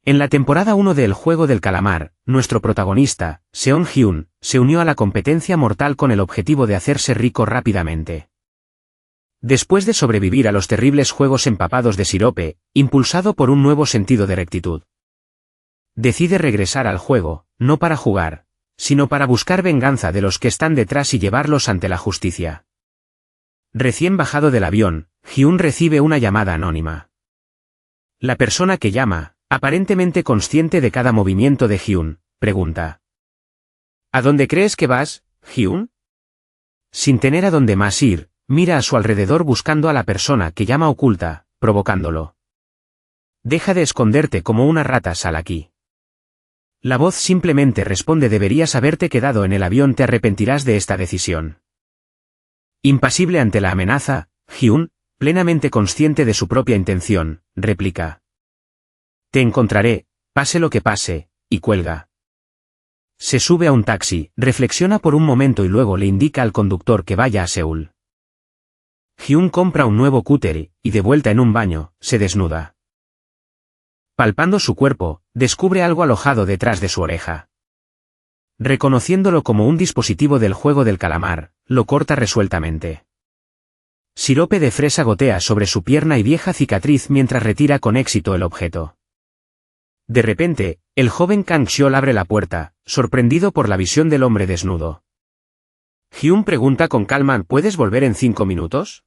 En la temporada 1 de El Juego del Calamar, nuestro protagonista, Seon-hyun, se unió a la competencia mortal con el objetivo de hacerse rico rápidamente. Después de sobrevivir a los terribles juegos empapados de sirope, impulsado por un nuevo sentido de rectitud, decide regresar al juego, no para jugar, sino para buscar venganza de los que están detrás y llevarlos ante la justicia. Recién bajado del avión, Hyun recibe una llamada anónima. La persona que llama, aparentemente consciente de cada movimiento de Hyun, pregunta: ¿A dónde crees que vas, Hyun? Sin tener a dónde más ir, mira a su alrededor buscando a la persona que llama oculta, provocándolo. Deja de esconderte como una rata, sal aquí. La voz simplemente responde: deberías haberte quedado en el avión, te arrepentirás de esta decisión. Impasible ante la amenaza, Hyun, plenamente consciente de su propia intención, replica: te encontraré, pase lo que pase, y cuelga. Se sube a un taxi, reflexiona por un momento y luego le indica al conductor que vaya a Seúl. Hyun compra un nuevo cúter y, de vuelta en un baño, se desnuda. Palpando su cuerpo, descubre algo alojado detrás de su oreja. Reconociéndolo como un dispositivo del Juego del Calamar, lo corta resueltamente. Sirope de fresa gotea sobre su pierna y vieja cicatriz mientras retira con éxito el objeto. De repente, el joven Kang Seol abre la puerta, sorprendido por la visión del hombre desnudo. Hyun pregunta con calma: ¿puedes volver en 5 minutos?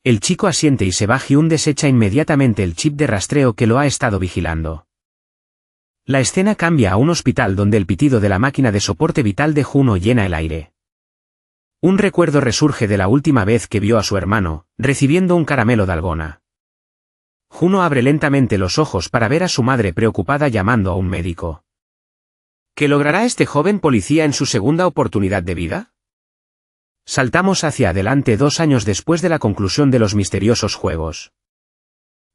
El chico asiente y se va. Hyun desecha inmediatamente el chip de rastreo que lo ha estado vigilando. La escena cambia a un hospital donde el pitido de la máquina de soporte vital de Juno llena el aire. Un recuerdo resurge de la última vez que vio a su hermano, recibiendo un caramelo de algona. Juno abre lentamente los ojos para ver a su madre preocupada llamando a un médico. ¿Qué logrará este joven policía en su segunda oportunidad de vida? Saltamos hacia adelante 2 años después de la conclusión de los misteriosos juegos.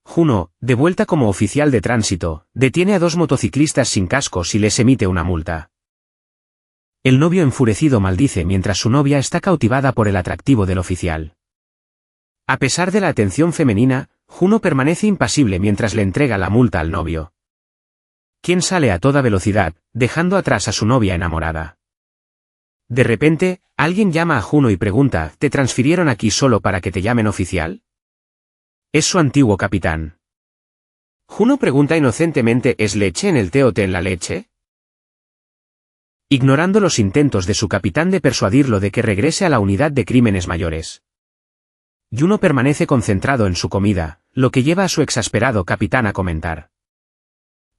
Juno, de vuelta como oficial de tránsito, detiene a 2 motociclistas sin cascos y les emite una multa. El novio enfurecido maldice mientras su novia está cautivada por el atractivo del oficial. A pesar de la atención femenina, Juno permanece impasible mientras le entrega la multa al novio, quien sale a toda velocidad, dejando atrás a su novia enamorada. De repente, alguien llama a Juno y pregunta: ¿te transfirieron aquí solo para que te llamen oficial? Es su antiguo capitán. Juno pregunta inocentemente: ¿es leche en el té o té en la leche? Ignorando los intentos de su capitán de persuadirlo de que regrese a la unidad de crímenes mayores, Juno permanece concentrado en su comida, lo que lleva a su exasperado capitán a comentar: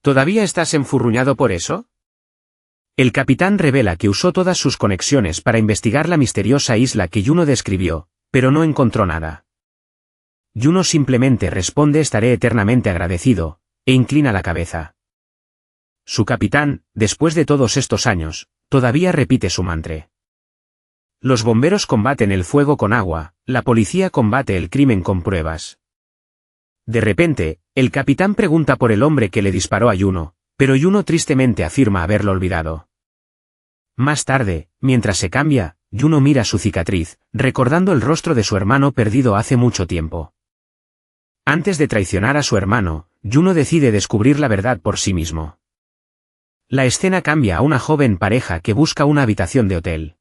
¿todavía estás enfurruñado por eso? El capitán revela que usó todas sus conexiones para investigar la misteriosa isla que Juno describió, pero no encontró nada. Juno simplemente responde: estaré eternamente agradecido, e inclina la cabeza. Su capitán, después de todos estos años, todavía repite su mantra. Los bomberos combaten el fuego con agua, la policía combate el crimen con pruebas. De repente, el capitán pregunta por el hombre que le disparó a Juno, pero Juno tristemente afirma haberlo olvidado. Más tarde, mientras se cambia, Juno mira su cicatriz, recordando el rostro de su hermano perdido hace mucho tiempo. Antes de traicionar a su hermano, Juno decide descubrir la verdad por sí mismo. La escena cambia a una joven pareja que busca una habitación de hotel.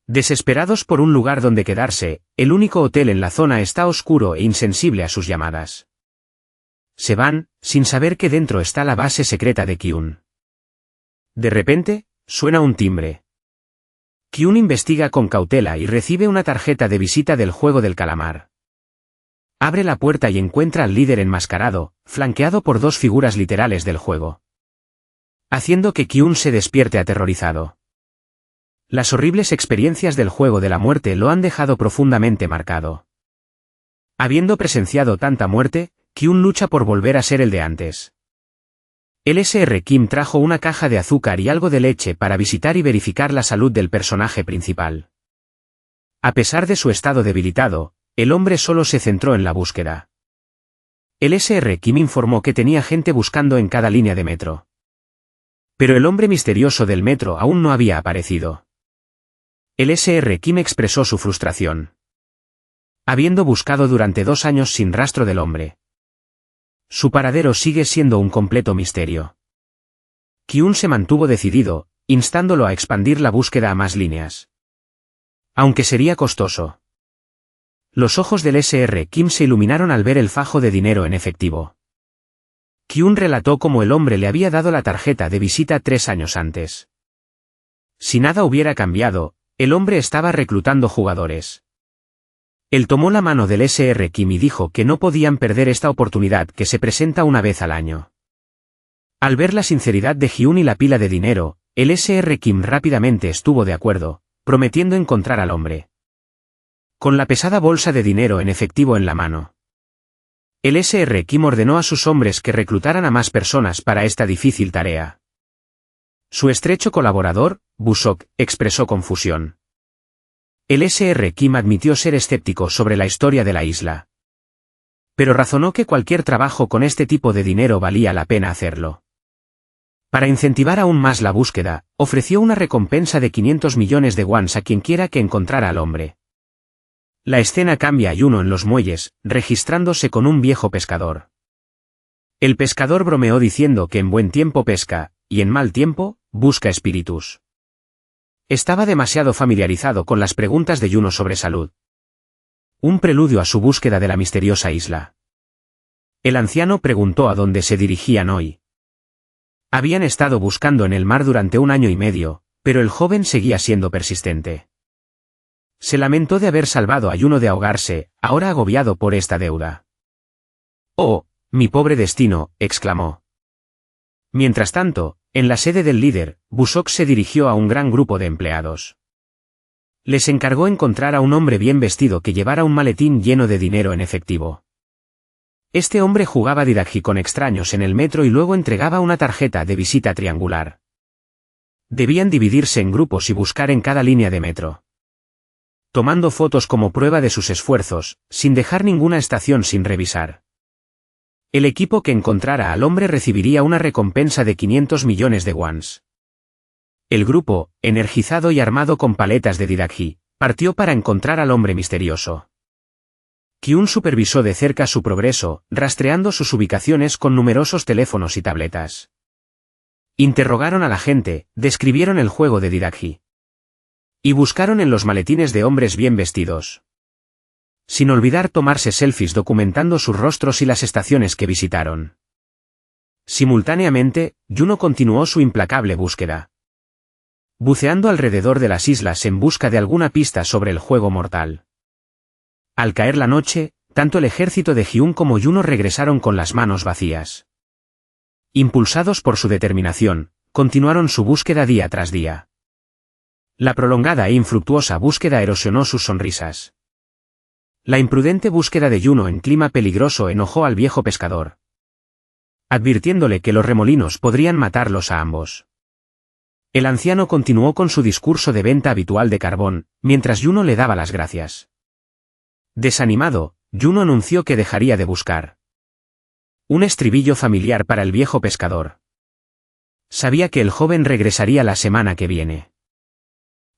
Desesperados por un lugar donde quedarse, el único hotel en la zona está oscuro e insensible a sus llamadas. Se van, sin saber que dentro está la base secreta de Kyun. De repente, suena un timbre. Kyun investiga con cautela y recibe una tarjeta de visita del Juego del Calamar. Abre la puerta y encuentra al líder enmascarado, flanqueado por 2 figuras literales del juego, haciendo que Kyun se despierte aterrorizado. Las horribles experiencias del juego de la muerte lo han dejado profundamente marcado. Habiendo presenciado tanta muerte, Kyun lucha por volver a ser el de antes. El Sr. Kim trajo una caja de azúcar y algo de leche para visitar y verificar la salud del personaje principal. A pesar de su estado debilitado, el hombre solo se centró en la búsqueda. El Sr. Kim informó que tenía gente buscando en cada línea de metro. Pero el hombre misterioso del metro aún no había aparecido. El Sr. Kim expresó su frustración, habiendo buscado durante 2 años sin rastro del hombre. Su paradero sigue siendo un completo misterio. Kyun se mantuvo decidido, instándolo a expandir la búsqueda a más líneas. Aunque sería costoso. Los ojos del Sr. Kim se iluminaron al ver el fajo de dinero en efectivo. Kyun relató cómo el hombre le había dado la tarjeta de visita 3 años antes. Si nada hubiera cambiado, el hombre estaba reclutando jugadores. Él tomó la mano del Sr. Kim y dijo que no podían perder esta oportunidad que se presenta una vez al año. Al ver la sinceridad de Hyun y la pila de dinero, el Sr. Kim rápidamente estuvo de acuerdo, prometiendo encontrar al hombre. Con la pesada bolsa de dinero en efectivo en la mano. El Sr. Kim ordenó a sus hombres que reclutaran a más personas para esta difícil tarea. Su estrecho colaborador, Busok, expresó confusión. El Sr. Kim admitió ser escéptico sobre la historia de la isla. Pero razonó que cualquier trabajo con este tipo de dinero valía la pena hacerlo. Para incentivar aún más la búsqueda, ofreció una recompensa de 500 millones de wons a quien quiera que encontrara al hombre. La escena cambia a Juno en los muelles, registrándose con un viejo pescador. El pescador bromeó diciendo que en buen tiempo pesca, y en mal tiempo, busca espíritus. Estaba demasiado familiarizado con las preguntas de Juno sobre salud. Un preludio a su búsqueda de la misteriosa isla. El anciano preguntó a dónde se dirigían hoy. Habían estado buscando en el mar durante 1 año y medio, pero el joven seguía siendo persistente. Se lamentó de haber salvado a Juno de ahogarse, ahora agobiado por esta deuda. «Oh, mi pobre destino», exclamó. Mientras tanto, en la sede del líder, Busok se dirigió a un gran grupo de empleados. Les encargó encontrar a un hombre bien vestido que llevara un maletín lleno de dinero en efectivo. Este hombre jugaba didakji con extraños en el metro y luego entregaba una tarjeta de visita triangular. Debían dividirse en grupos y buscar en cada línea de metro. Tomando fotos como prueba de sus esfuerzos, sin dejar ninguna estación sin revisar. El equipo que encontrara al hombre recibiría una recompensa de 500 millones de wons. El grupo, energizado y armado con paletas de didakji, partió para encontrar al hombre misterioso. Kyun supervisó de cerca su progreso, rastreando sus ubicaciones con numerosos teléfonos y tabletas. Interrogaron a la gente, describieron el juego de didakji. Y buscaron en los maletines de hombres bien vestidos. Sin olvidar tomarse selfies documentando sus rostros y las estaciones que visitaron. Simultáneamente, Juno continuó su implacable búsqueda. Buceando alrededor de las islas en busca de alguna pista sobre el juego mortal. Al caer la noche, tanto el ejército de Hyun como Juno regresaron con las manos vacías. Impulsados por su determinación, continuaron su búsqueda día tras día. La prolongada e infructuosa búsqueda erosionó sus sonrisas. La imprudente búsqueda de Juno en clima peligroso enojó al viejo pescador, advirtiéndole que los remolinos podrían matarlos a ambos. El anciano continuó con su discurso de venta habitual de carbón, mientras Juno le daba las gracias. Desanimado, Juno anunció que dejaría de buscar. Un estribillo familiar para el viejo pescador. Sabía que el joven regresaría la semana que viene.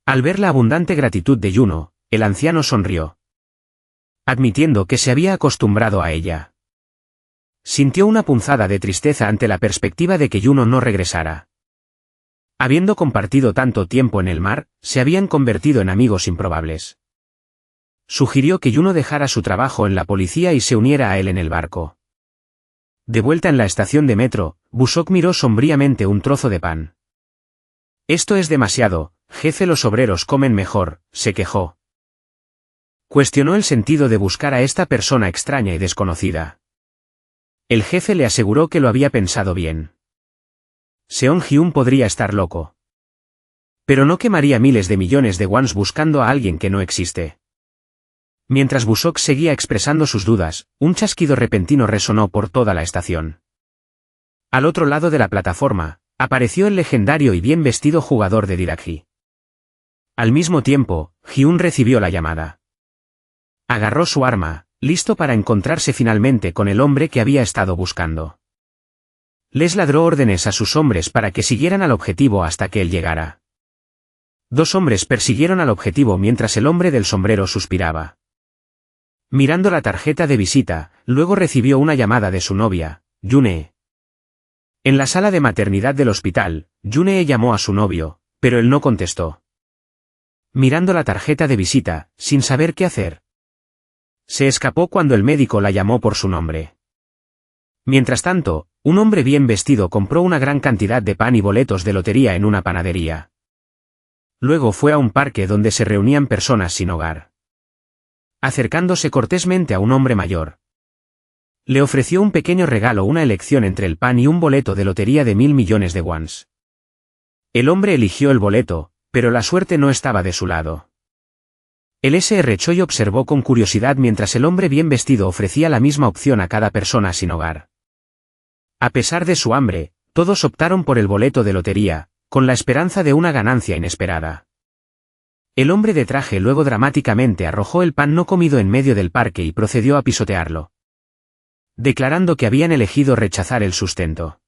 Al ver la abundante gratitud de Juno, el anciano sonrió, admitiendo que se había acostumbrado a ella. Sintió una punzada de tristeza ante la perspectiva de que Juno no regresara. Habiendo compartido tanto tiempo en el mar, se habían convertido en amigos improbables. Sugirió que Juno dejara su trabajo en la policía y se uniera a él en el barco. De vuelta en la estación de metro, Busok miró sombríamente un trozo de pan. «Esto es demasiado, jefe, los obreros comen mejor», se quejó. Cuestionó el sentido de buscar a esta persona extraña y desconocida. El jefe le aseguró que lo había pensado bien. Seon Hyun podría estar loco. Pero no quemaría miles de millones de wons buscando a alguien que no existe. Mientras Busok seguía expresando sus dudas, un chasquido repentino resonó por toda la estación. Al otro lado de la plataforma, apareció el legendario y bien vestido jugador de didakji. Al mismo tiempo, Hyun recibió la llamada. Agarró su arma, listo para encontrarse finalmente con el hombre que había estado buscando. Les ladró órdenes a sus hombres para que siguieran al objetivo hasta que él llegara. 2 hombres persiguieron al objetivo mientras el hombre del sombrero suspiraba. Mirando la tarjeta de visita, luego recibió una llamada de su novia, Yune. En la sala de maternidad del hospital, Yune llamó a su novio, pero él no contestó. Mirando la tarjeta de visita, sin saber qué hacer. Se escapó cuando el médico la llamó por su nombre. Mientras tanto, un hombre bien vestido compró una gran cantidad de pan y boletos de lotería en una panadería. Luego fue a un parque donde se reunían personas sin hogar. Acercándose cortésmente a un hombre mayor. Le ofreció un pequeño regalo, una elección entre el pan y un boleto de lotería de 1.000 millones de wons. El hombre eligió el boleto, pero la suerte no estaba de su lado. El Sr. Choi observó con curiosidad mientras el hombre bien vestido ofrecía la misma opción a cada persona sin hogar. A pesar de su hambre, todos optaron por el boleto de lotería, con la esperanza de una ganancia inesperada. El hombre de traje luego dramáticamente arrojó el pan no comido en medio del parque y procedió a pisotearlo, declarando que habían elegido rechazar el sustento.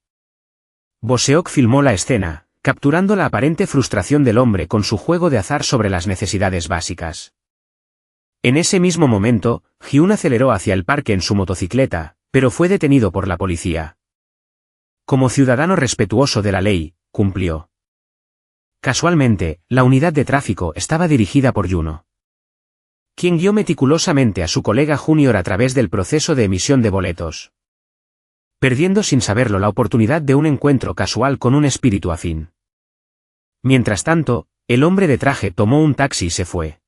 Boseok filmó la escena, capturando la aparente frustración del hombre con su juego de azar sobre las necesidades básicas. En ese mismo momento, Hyun aceleró hacia el parque en su motocicleta, pero fue detenido por la policía. Como ciudadano respetuoso de la ley, cumplió. Casualmente, la unidad de tráfico estaba dirigida por Juno, quien guió meticulosamente a su colega Junior a través del proceso de emisión de boletos, perdiendo sin saberlo la oportunidad de un encuentro casual con un espíritu afín. Mientras tanto, el hombre de traje tomó un taxi y se fue.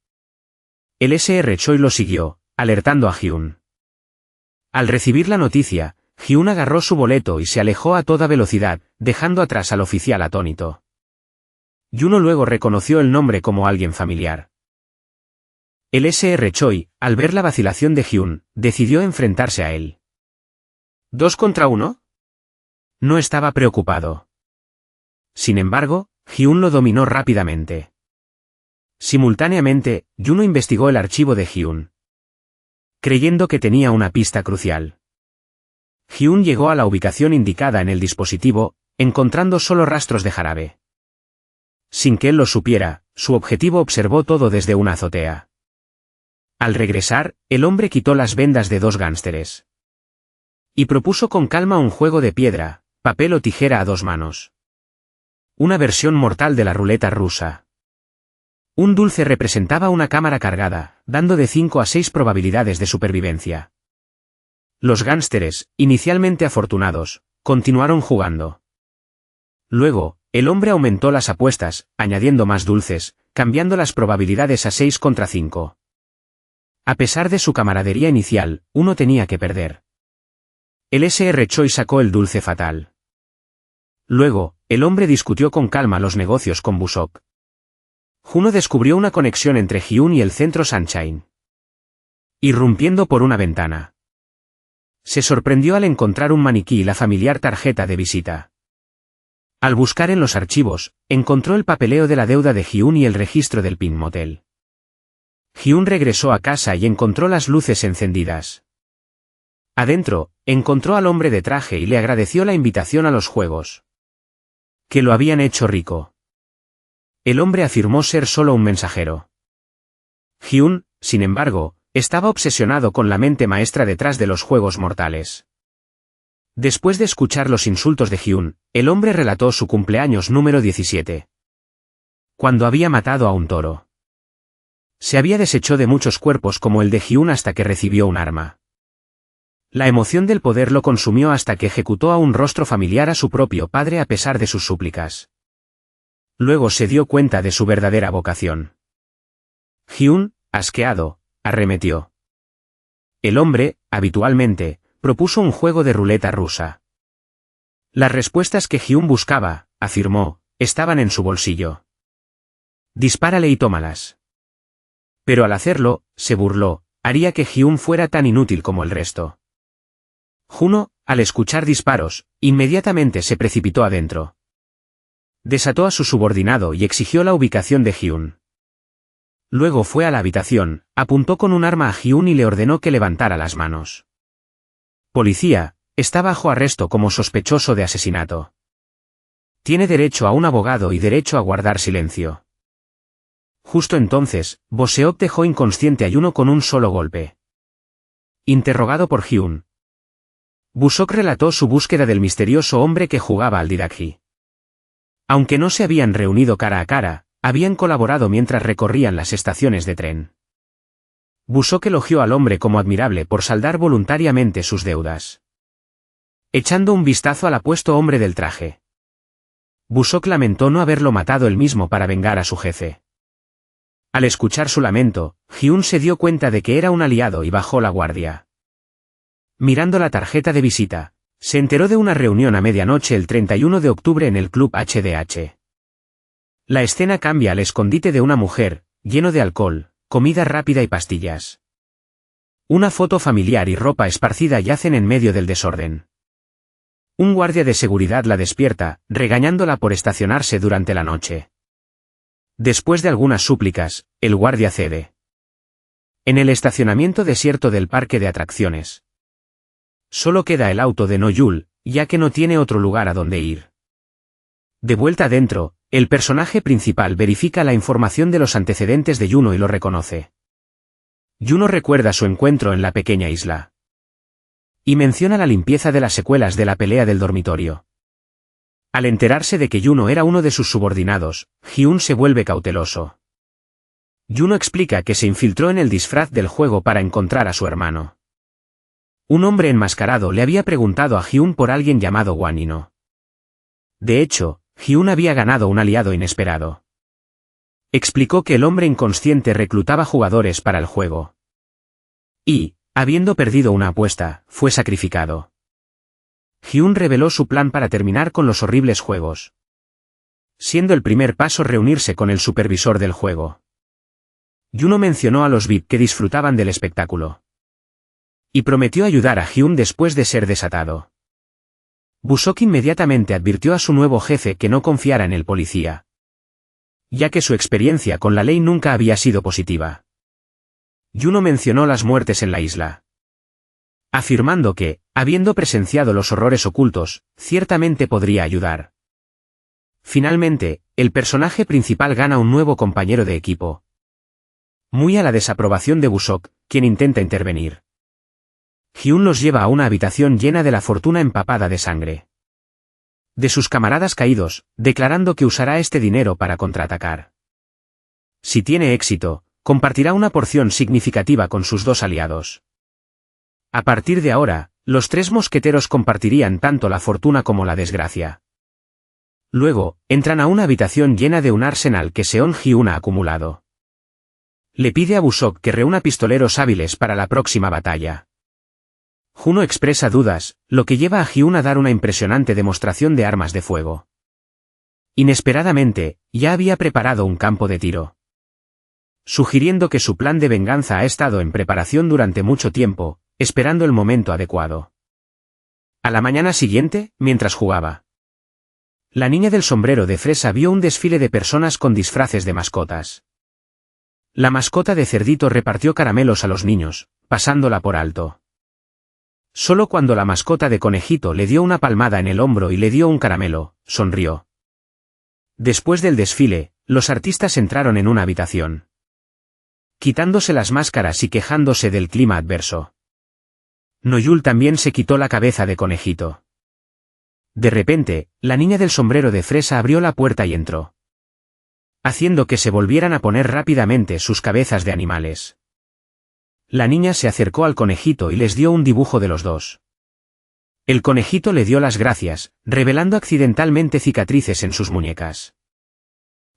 El Sr. Choi lo siguió, alertando a Hyun. Al recibir la noticia, Hyun agarró su boleto y se alejó a toda velocidad, dejando atrás al oficial atónito. Juno luego reconoció el nombre como alguien familiar. El Sr. Choi, al ver la vacilación de Hyun, decidió enfrentarse a él. ¿2 contra 1? No estaba preocupado. Sin embargo, Hyun lo dominó rápidamente. Simultáneamente, Juno investigó el archivo de Hyun, creyendo que tenía una pista crucial. Hyun llegó a la ubicación indicada en el dispositivo, encontrando solo rastros de jarabe. Sin que él lo supiera, su objetivo observó todo desde una azotea. Al regresar, el hombre quitó las vendas de 2 gánsteres. Y propuso con calma un juego de piedra, papel o tijera a 2 manos. Una versión mortal de la ruleta rusa. Un dulce representaba una cámara cargada, dando de 5 a 6 probabilidades de supervivencia. Los gánsteres, inicialmente afortunados, continuaron jugando. Luego, el hombre aumentó las apuestas, añadiendo más dulces, cambiando las probabilidades a 6 contra 5. A pesar de su camaradería inicial, uno tenía que perder. El Sr. Choi sacó el dulce fatal. Luego, el hombre discutió con calma los negocios con Busok. Juno descubrió una conexión entre Hyun y el centro Sunshine, irrumpiendo por una ventana. Se sorprendió al encontrar un maniquí y la familiar tarjeta de visita. Al buscar en los archivos, encontró el papeleo de la deuda de Hyun y el registro del Pink Motel. Hyun regresó a casa y encontró las luces encendidas. Adentro, encontró al hombre de traje y le agradeció la invitación a los juegos, que lo habían hecho rico. El hombre afirmó ser solo un mensajero. Hyun, sin embargo, estaba obsesionado con la mente maestra detrás de los juegos mortales. Después de escuchar los insultos de Hyun, el hombre relató su cumpleaños número 17. Cuando había matado a un toro. Se había deshecho de muchos cuerpos como el de Hyun hasta que recibió un arma. La emoción del poder lo consumió hasta que ejecutó a un rostro familiar a su propio padre a pesar de sus súplicas. Luego se dio cuenta de su verdadera vocación. Hyun, asqueado, arremetió. El hombre, habitualmente, propuso un juego de ruleta rusa. Las respuestas que Hyun buscaba, afirmó, estaban en su bolsillo. Dispárale y tómalas. Pero al hacerlo, se burló, haría que Hyun fuera tan inútil como el resto. Juno, al escuchar disparos, inmediatamente se precipitó adentro. Desató a su subordinado y exigió la ubicación de Hyun. Luego fue a la habitación, apuntó con un arma a Hyun y le ordenó que levantara las manos. Policía, está bajo arresto como sospechoso de asesinato. Tiene derecho a un abogado y derecho a guardar silencio. Justo entonces, Boseok dejó inconsciente a Juno con un solo golpe. interrogado por Hyun. Busok relató su búsqueda del misterioso hombre que jugaba al Didakji. Aunque no se habían reunido cara a cara, habían colaborado mientras recorrían las estaciones de tren. Busok elogió al hombre como admirable por saldar voluntariamente sus deudas. Echando un vistazo al apuesto hombre del traje, Busok lamentó no haberlo matado él mismo para vengar a su jefe. Al escuchar su lamento, Hyun se dio cuenta de que era un aliado y bajó la guardia. Mirando la tarjeta de visita, se enteró de una reunión a medianoche el 31 de octubre en el Club HDH. La escena cambia al escondite de una mujer, lleno de alcohol, comida rápida y pastillas. Una foto familiar y ropa esparcida yacen en medio del desorden. Un guardia de seguridad la despierta, regañándola por estacionarse durante la noche. Después de algunas súplicas, el guardia cede. En el estacionamiento desierto del parque de atracciones, solo queda el auto de No-Yul, ya que no tiene otro lugar a donde ir. De vuelta adentro, el personaje principal verifica la información de los antecedentes de Juno y lo reconoce. Juno recuerda su encuentro en la pequeña isla. Y menciona la limpieza de las secuelas de la pelea del dormitorio. Al enterarse de que Juno era uno de sus subordinados, Hyun se vuelve cauteloso. Juno explica que se infiltró en el disfraz del juego para encontrar a su hermano. Un hombre enmascarado le había preguntado a Hyun por alguien llamado Wanino. De hecho, Hyun había ganado un aliado inesperado. Explicó que el hombre inconsciente reclutaba jugadores para el juego. Y, habiendo perdido una apuesta, fue sacrificado. Hyun reveló su plan para terminar con los horribles juegos, siendo el primer paso reunirse con el supervisor del juego. Juno mencionó a los VIP que disfrutaban del espectáculo. Y prometió ayudar a Hyun después de ser desatado. Busok inmediatamente advirtió a su nuevo jefe que no confiara en el policía, ya que su experiencia con la ley nunca había sido positiva. Juno mencionó las muertes en la isla, afirmando que, habiendo presenciado los horrores ocultos, ciertamente podría ayudar. Finalmente, el personaje principal gana un nuevo compañero de equipo, muy a la desaprobación de Busok, quien intenta intervenir. Hyun los lleva a una habitación llena de la fortuna empapada de sangre de sus camaradas caídos, declarando que usará este dinero para contraatacar. Si tiene éxito, compartirá una porción significativa con sus dos aliados. A partir de ahora, los tres mosqueteros compartirían tanto la fortuna como la desgracia. Luego, entran a una habitación llena de un arsenal que Seon-Hyun ha acumulado. Le pide a Busok que reúna pistoleros hábiles para la próxima batalla. Juno expresa dudas, lo que lleva a Hyun a dar una impresionante demostración de armas de fuego. Inesperadamente, ya había preparado un campo de tiro, sugiriendo que su plan de venganza ha estado en preparación durante mucho tiempo, esperando el momento adecuado. A la mañana siguiente, mientras jugaba, la niña del sombrero de fresa vio un desfile de personas con disfraces de mascotas. La mascota de cerdito repartió caramelos a los niños, pasándola por alto. Solo cuando la mascota de conejito le dio una palmada en el hombro y le dio un caramelo, sonrió. Después del desfile, los artistas entraron en una habitación, quitándose las máscaras y quejándose del clima adverso. No-Yul también se quitó la cabeza de conejito. De repente, la niña del sombrero de fresa abrió la puerta y entró, haciendo que se volvieran a poner rápidamente sus cabezas de animales. La niña se acercó al conejito y les dio un dibujo de los dos. El conejito le dio las gracias, revelando accidentalmente cicatrices en sus muñecas.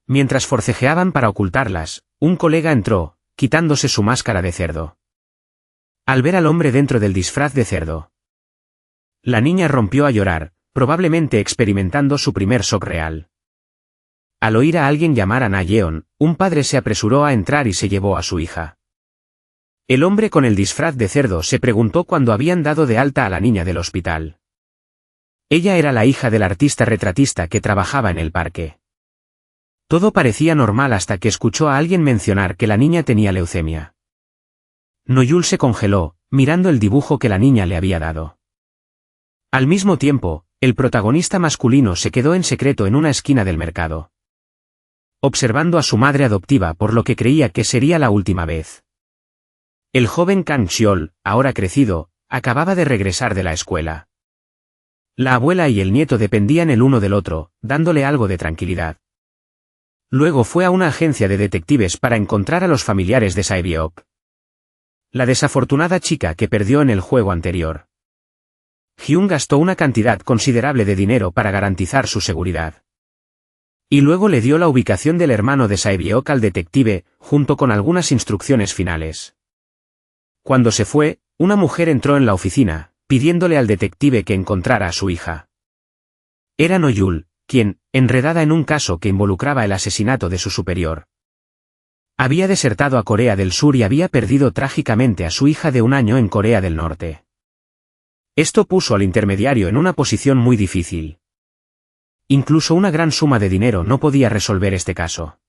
Mientras forcejeaban para ocultarlas, un colega entró, quitándose su máscara de cerdo. Al ver al hombre dentro del disfraz de cerdo, la niña rompió a llorar, probablemente experimentando su primer shock real. Al oír a alguien llamar a Na-yeon, un padre se apresuró a entrar y se llevó a su hija. El hombre con el disfraz de cerdo se preguntó cuándo habían dado de alta a la niña del hospital. Ella era la hija del artista retratista que trabajaba en el parque. Todo parecía normal hasta que escuchó a alguien mencionar que la niña tenía leucemia. No-Yul se congeló, mirando el dibujo que la niña le había dado. Al mismo tiempo, el protagonista masculino se quedó en secreto en una esquina del mercado, observando a su madre adoptiva por lo que creía que sería la última vez. El joven Kang Xiol, ahora crecido, acababa de regresar de la escuela. La abuela y el nieto dependían el uno del otro, dándole algo de tranquilidad. Luego fue a una agencia de detectives para encontrar a los familiares de Sae-byeok, la desafortunada chica que perdió en el juego anterior. Hyun gastó una cantidad considerable de dinero para garantizar su seguridad. Y luego le dio la ubicación del hermano de Sae-byeok al detective, junto con algunas instrucciones finales. Cuando se fue, una mujer entró en la oficina, pidiéndole al detective que encontrara a su hija. Era No-yul, quien, enredada en un caso que involucraba el asesinato de su superior, había desertado a Corea del Sur y había perdido trágicamente a su hija de 1 año en Corea del Norte. Esto puso al intermediario en una posición muy difícil. Incluso una gran suma de dinero no podía resolver este caso.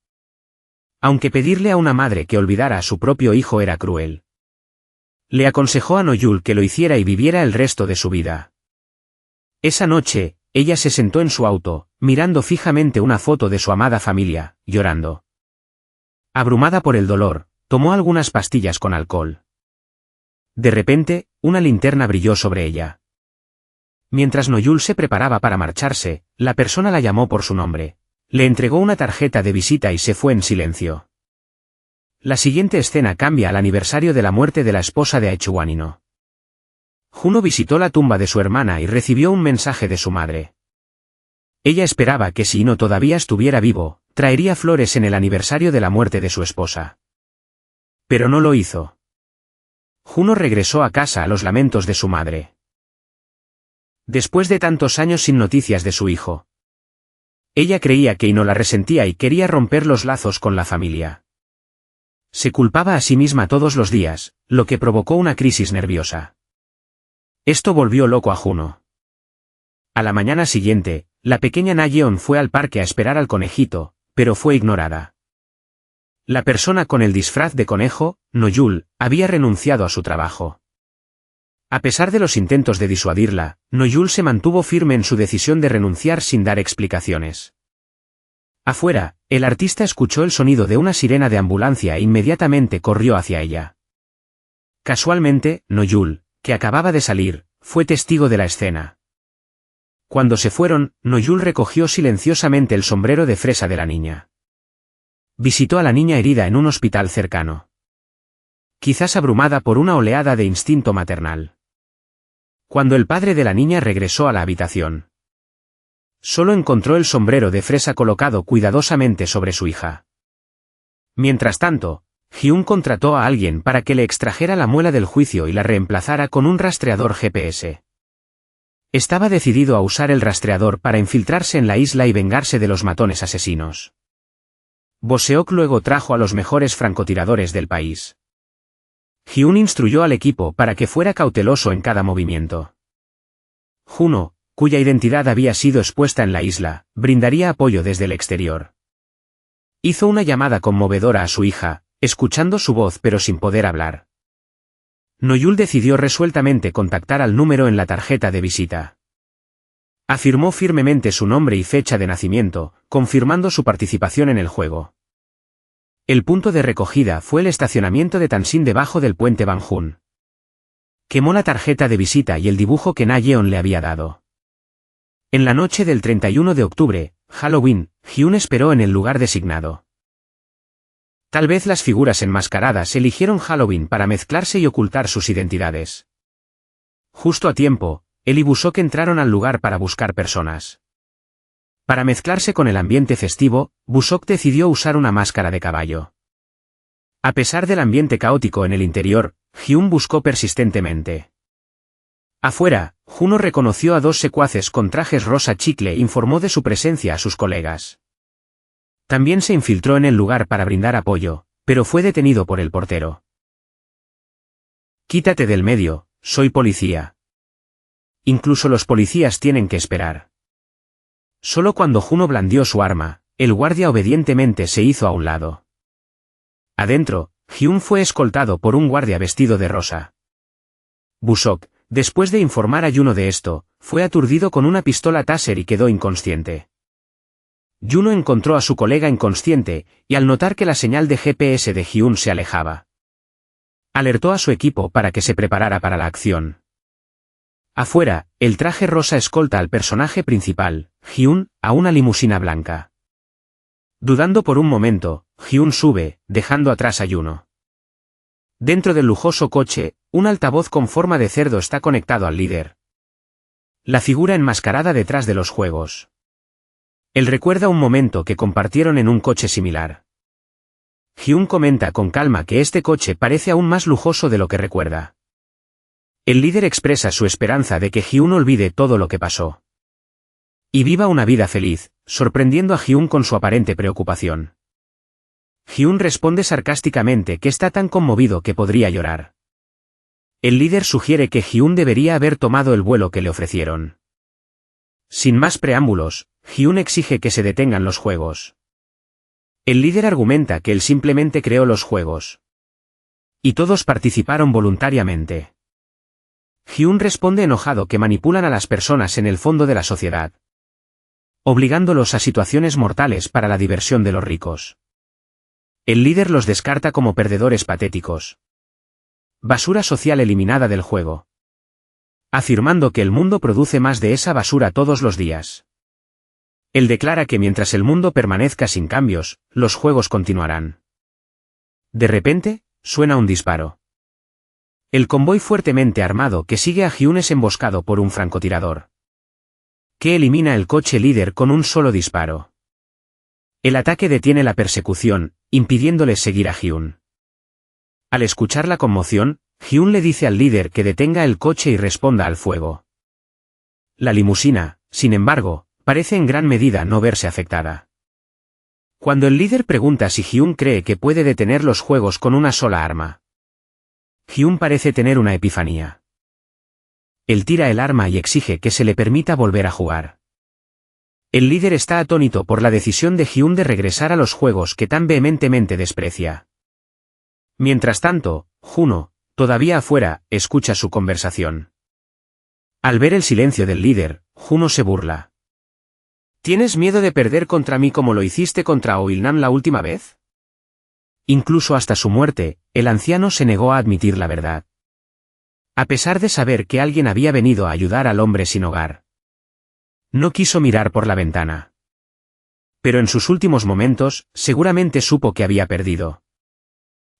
Aunque pedirle a una madre que olvidara a su propio hijo era cruel. Le aconsejó a No-yul que lo hiciera y viviera el resto de su vida. Esa noche, ella se sentó en su auto, mirando fijamente una foto de su amada familia, llorando. Abrumada por el dolor, tomó algunas pastillas con alcohol. De repente, una linterna brilló sobre ella. Mientras No-yul se preparaba para marcharse, la persona la llamó por su nombre. Le entregó una tarjeta de visita y se fue en silencio. La siguiente escena cambia al aniversario de la muerte de la esposa de Aechuanino. Juno visitó la tumba de su hermana y recibió un mensaje de su madre. Ella esperaba que si Ino todavía estuviera vivo, traería flores en el aniversario de la muerte de su esposa. Pero no lo hizo. Juno regresó a casa a los lamentos de su madre. Después de tantos años sin noticias de su hijo, ella creía que Ino la resentía y quería romper los lazos con la familia. Se culpaba a sí misma todos los días, lo que provocó una crisis nerviosa. Esto volvió loco a Juno. A la mañana siguiente, la pequeña Na-yeon fue al parque a esperar al conejito, pero fue ignorada. La persona con el disfraz de conejo, No-yul, había renunciado a su trabajo. A pesar de los intentos de disuadirla, No-yul se mantuvo firme en su decisión de renunciar sin dar explicaciones. Afuera, el artista escuchó el sonido de una sirena de ambulancia e inmediatamente corrió hacia ella. Casualmente, No-yul, que acababa de salir, fue testigo de la escena. Cuando se fueron, No-yul recogió silenciosamente el sombrero de fresa de la niña. Visitó a la niña herida en un hospital cercano. Quizás abrumada por una oleada de instinto maternal. Cuando el padre de la niña regresó a la habitación, solo encontró el sombrero de fresa colocado cuidadosamente sobre su hija. Mientras tanto, Hyun contrató a alguien para que le extrajera la muela del juicio y la reemplazara con un rastreador GPS. Estaba decidido a usar el rastreador para infiltrarse en la isla y vengarse de los matones asesinos. Boseok luego trajo a los mejores francotiradores del país. Hyun instruyó al equipo para que fuera cauteloso en cada movimiento. Juno, cuya identidad había sido expuesta en la isla, brindaría apoyo desde el exterior. Hizo una llamada conmovedora a su hija, escuchando su voz pero sin poder hablar. No-yul decidió resueltamente contactar al número en la tarjeta de visita. Afirmó firmemente su nombre y fecha de nacimiento, confirmando su participación en el juego. El punto de recogida fue el estacionamiento de Tansin debajo del puente Banjun. Quemó la tarjeta de visita y el dibujo que Na-yeon le había dado. En la noche del 31 de octubre, Halloween, Hyun esperó en el lugar designado. Tal vez las figuras enmascaradas eligieron Halloween para mezclarse y ocultar sus identidades. Justo a tiempo, él y Busok entraron al lugar para buscar personas. Para mezclarse con el ambiente festivo, Busok decidió usar una máscara de caballo. A pesar del ambiente caótico en el interior, Hyun buscó persistentemente. Afuera, Juno reconoció a 2 secuaces con trajes rosa chicle e informó de su presencia a sus colegas. También se infiltró en el lugar para brindar apoyo, pero fue detenido por el portero. «Quítate del medio, soy policía». Incluso los policías tienen que esperar. Solo cuando Juno blandió su arma, el guardia obedientemente se hizo a un lado. Adentro, Hyun fue escoltado por un guardia vestido de rosa. Busok, después de informar a Juno de esto, fue aturdido con una pistola Taser y quedó inconsciente. Juno encontró a su colega inconsciente, y al notar que la señal de GPS de Hyun se alejaba, Alertó a su equipo para que se preparara para la acción. Afuera, el traje rosa escolta al personaje principal, Hyun, a una limusina blanca. Dudando por un momento, Hyun sube, dejando atrás a Juno. Dentro del lujoso coche, un altavoz con forma de cerdo está conectado al líder. La figura enmascarada detrás de los juegos. Él recuerda un momento que compartieron en un coche similar. Hyun comenta con calma que este coche parece aún más lujoso de lo que recuerda. El líder expresa su esperanza de que Hyun olvide todo lo que pasó y viva una vida feliz, sorprendiendo a Hyun con su aparente preocupación. Hyun responde sarcásticamente que está tan conmovido que podría llorar. El líder sugiere que Hyun debería haber tomado el vuelo que le ofrecieron. Sin más preámbulos, Hyun exige que se detengan los juegos. El líder argumenta que él simplemente creó los juegos. Y todos participaron voluntariamente. Hyun responde enojado que manipulan a las personas en el fondo de la sociedad, obligándolos a situaciones mortales para la diversión de los ricos. El líder los descarta como perdedores patéticos. Basura social eliminada del juego. Afirmando que el mundo produce más de esa basura todos los días. Él declara que mientras el mundo permanezca sin cambios, los juegos continuarán. De repente, suena un disparo. El convoy fuertemente armado que sigue a Hyun es emboscado por un francotirador, que elimina el coche líder con un solo disparo. El ataque detiene la persecución, impidiéndoles seguir a Hyun. Al escuchar la conmoción, Hyun le dice al líder que detenga el coche y responda al fuego. La limusina, sin embargo, parece en gran medida no verse afectada. Cuando el líder pregunta si Hyun cree que puede detener los juegos con una sola arma, Hyun parece tener una epifanía. Él tira el arma y exige que se le permita volver a jugar. El líder está atónito por la decisión de Hyun de regresar a los juegos que tan vehementemente desprecia. Mientras tanto, Juno, todavía afuera, escucha su conversación. Al ver el silencio del líder, Juno se burla. ¿Tienes miedo de perder contra mí como lo hiciste contra Oilnam la última vez? Incluso hasta su muerte, el anciano se negó a admitir la verdad. A pesar de saber que alguien había venido a ayudar al hombre sin hogar. No quiso mirar por la ventana. Pero en sus últimos momentos, seguramente supo que había perdido.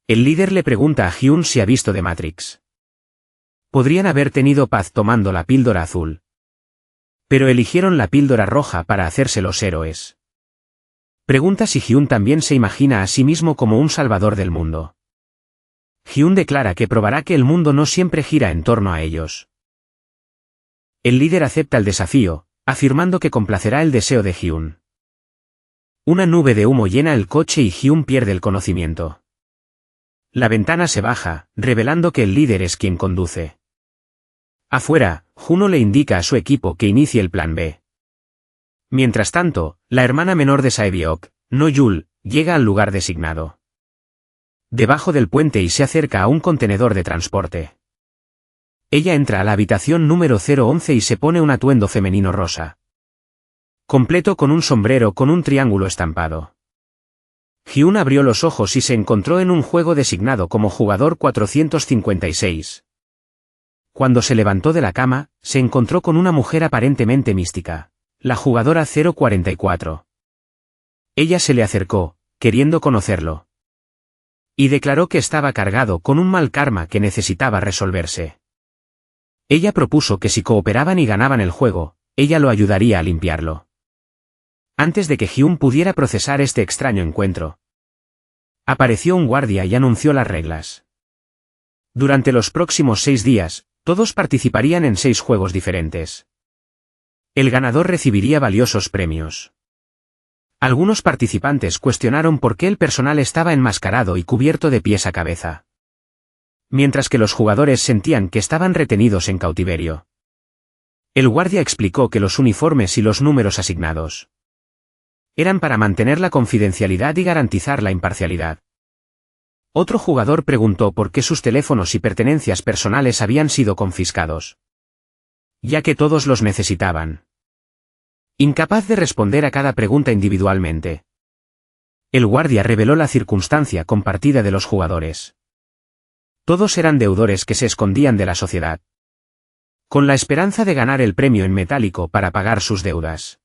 El líder le pregunta a Hyun si ha visto The Matrix. Podrían haber tenido paz tomando la píldora azul. Pero eligieron la píldora roja para hacerse los héroes. Pregunta si Hyun también se imagina a sí mismo como un salvador del mundo. Hyun declara que probará que el mundo no siempre gira en torno a ellos. El líder acepta el desafío, afirmando que complacerá el deseo de Hyun. Una nube de humo llena el coche y Hyun pierde el conocimiento. La ventana se baja, revelando que el líder es quien conduce. Afuera, Juno le indica a su equipo que inicie el plan B. Mientras tanto, la hermana menor de Sae-byok, No Yul, llega al lugar designado. Debajo del puente y se acerca a un contenedor de transporte. Ella entra a la habitación número 011 y se pone un atuendo femenino rosa, completo con un sombrero con un triángulo estampado. Hyun abrió los ojos y se encontró en un juego designado como jugador 456. Cuando se levantó de la cama, se encontró con una mujer aparentemente mística, la jugadora 044. Ella se le acercó, queriendo conocerlo. Y declaró que estaba cargado con un mal karma que necesitaba resolverse. Ella propuso que si cooperaban y ganaban el juego, ella lo ayudaría a limpiarlo. Antes de que Hyun pudiera procesar este extraño encuentro, apareció un guardia y anunció las reglas. Durante los próximos 6 días, todos participarían en 6 juegos diferentes. El ganador recibiría valiosos premios. Algunos participantes cuestionaron por qué el personal estaba enmascarado y cubierto de pies a cabeza, mientras que los jugadores sentían que estaban retenidos en cautiverio. El guardia explicó que los uniformes y los números asignados eran para mantener la confidencialidad y garantizar la imparcialidad. Otro jugador preguntó por qué sus teléfonos y pertenencias personales habían sido confiscados, ya que todos los necesitaban. Incapaz de responder a cada pregunta individualmente, el guardia reveló la circunstancia compartida de los jugadores. Todos eran deudores que se escondían de la sociedad, con la esperanza de ganar el premio en metálico para pagar sus deudas.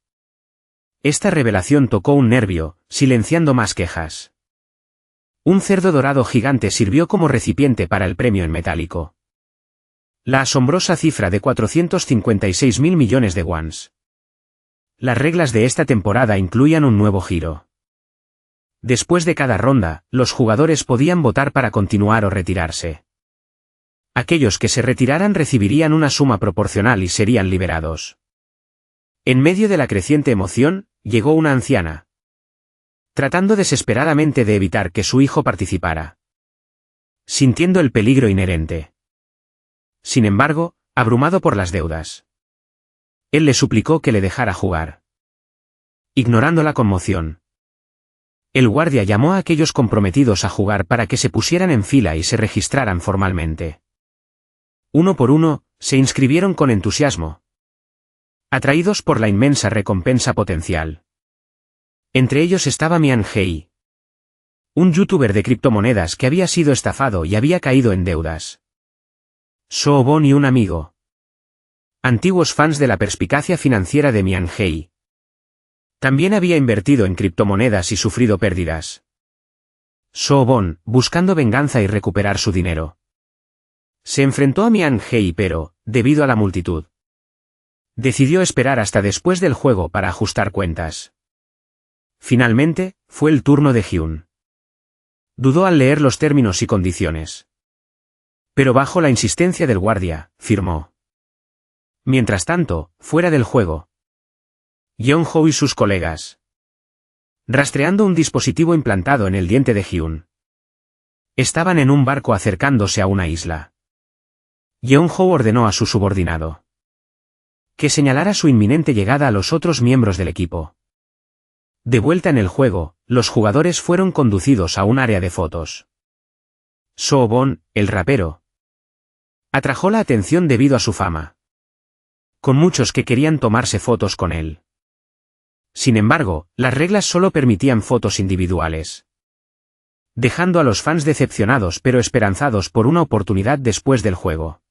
Esta revelación tocó un nervio, silenciando más quejas. Un cerdo dorado gigante sirvió como recipiente para el premio en metálico. La asombrosa cifra de 456.000 millones de wons. Las reglas de esta temporada incluían un nuevo giro. Después de cada ronda, los jugadores podían votar para continuar o retirarse. Aquellos que se retiraran recibirían una suma proporcional y serían liberados. En medio de la creciente emoción, llegó una anciana, tratando desesperadamente de evitar que su hijo participara, sintiendo el peligro inherente. Sin embargo, abrumado por las deudas, él le suplicó que le dejara jugar. Ignorando la conmoción, el guardia llamó a aquellos comprometidos a jugar para que se pusieran en fila y se registraran formalmente. Uno por uno, se inscribieron con entusiasmo, atraídos por la inmensa recompensa potencial. Entre ellos estaba Mian Hei, un youtuber de criptomonedas que había sido estafado y había caído en deudas. So Bon y un amigo, antiguos fans de la perspicacia financiera de Mian Hei. También había invertido en criptomonedas y sufrido pérdidas. So Bon, buscando venganza y recuperar su dinero, se enfrentó a Mian Hei pero, debido a la multitud, decidió esperar hasta después del juego para ajustar cuentas. Finalmente, fue el turno de Hyun. Dudó al leer los términos y condiciones, pero bajo la insistencia del guardia, firmó. Mientras tanto, fuera del juego, Yeon-ho y sus colegas, rastreando un dispositivo implantado en el diente de Hyun, estaban en un barco acercándose a una isla. Yeon-ho ordenó a su subordinado que señalara su inminente llegada a los otros miembros del equipo. De vuelta en el juego, los jugadores fueron conducidos a un área de fotos. So Bon, el rapero, atrajo la atención debido a su fama, con muchos que querían tomarse fotos con él. Sin embargo, las reglas solo permitían fotos individuales, dejando a los fans decepcionados pero esperanzados por una oportunidad después del juego.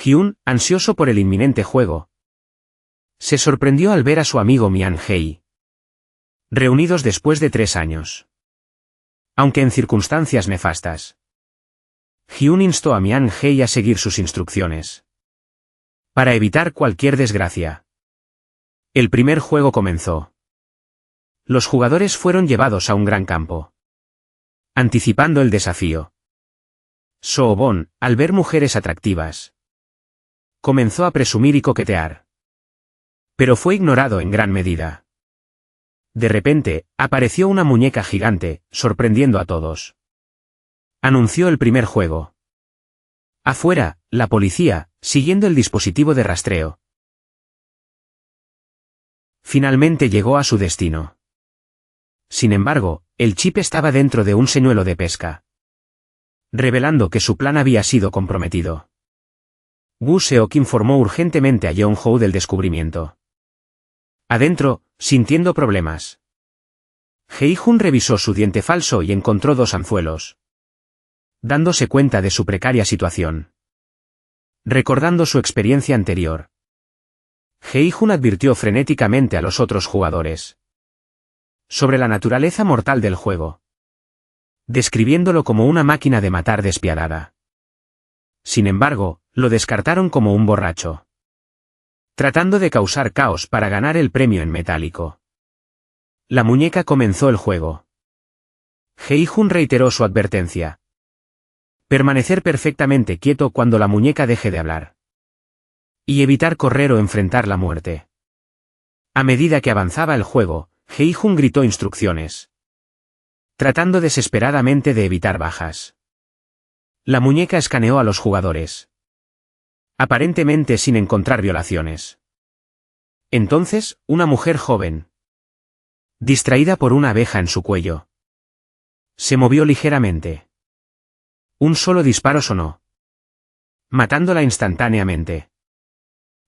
Hyun, ansioso por el inminente juego, se sorprendió al ver a su amigo Mian Hei, reunidos después de 3 años. Aunque en circunstancias nefastas, Hyun instó a Mian Hei a seguir sus instrucciones, para evitar cualquier desgracia. El primer juego comenzó. Los jugadores fueron llevados a un gran campo, anticipando el desafío. So Bon, al ver mujeres atractivas, comenzó a presumir y coquetear, pero fue ignorado en gran medida. De repente, apareció una muñeca gigante, sorprendiendo a todos. Anunció el primer juego. Afuera, la policía, siguiendo el dispositivo de rastreo, finalmente llegó a su destino. Sin embargo, el chip estaba dentro de un señuelo de pesca, revelando que su plan había sido comprometido. Woo Seok informó urgentemente a Yeon-ho del descubrimiento. Adentro, sintiendo problemas, Hei-jun revisó su diente falso y encontró 2 anzuelos, dándose cuenta de su precaria situación. Recordando su experiencia anterior, Hei-jun advirtió frenéticamente a los otros jugadores sobre la naturaleza mortal del juego, describiéndolo como una máquina de matar despiadada. Sin embargo, lo descartaron como un borracho, tratando de causar caos para ganar el premio en metálico. La muñeca comenzó el juego. Hei-jun reiteró su advertencia: permanecer perfectamente quieto cuando la muñeca deje de hablar, y evitar correr o enfrentar la muerte. A medida que avanzaba el juego, Hei-jun gritó instrucciones, tratando desesperadamente de evitar bajas. La muñeca escaneó a los jugadores, aparentemente sin encontrar violaciones. Entonces, una mujer joven, distraída por una abeja en su cuello, se movió ligeramente. Un solo disparo sonó, matándola instantáneamente.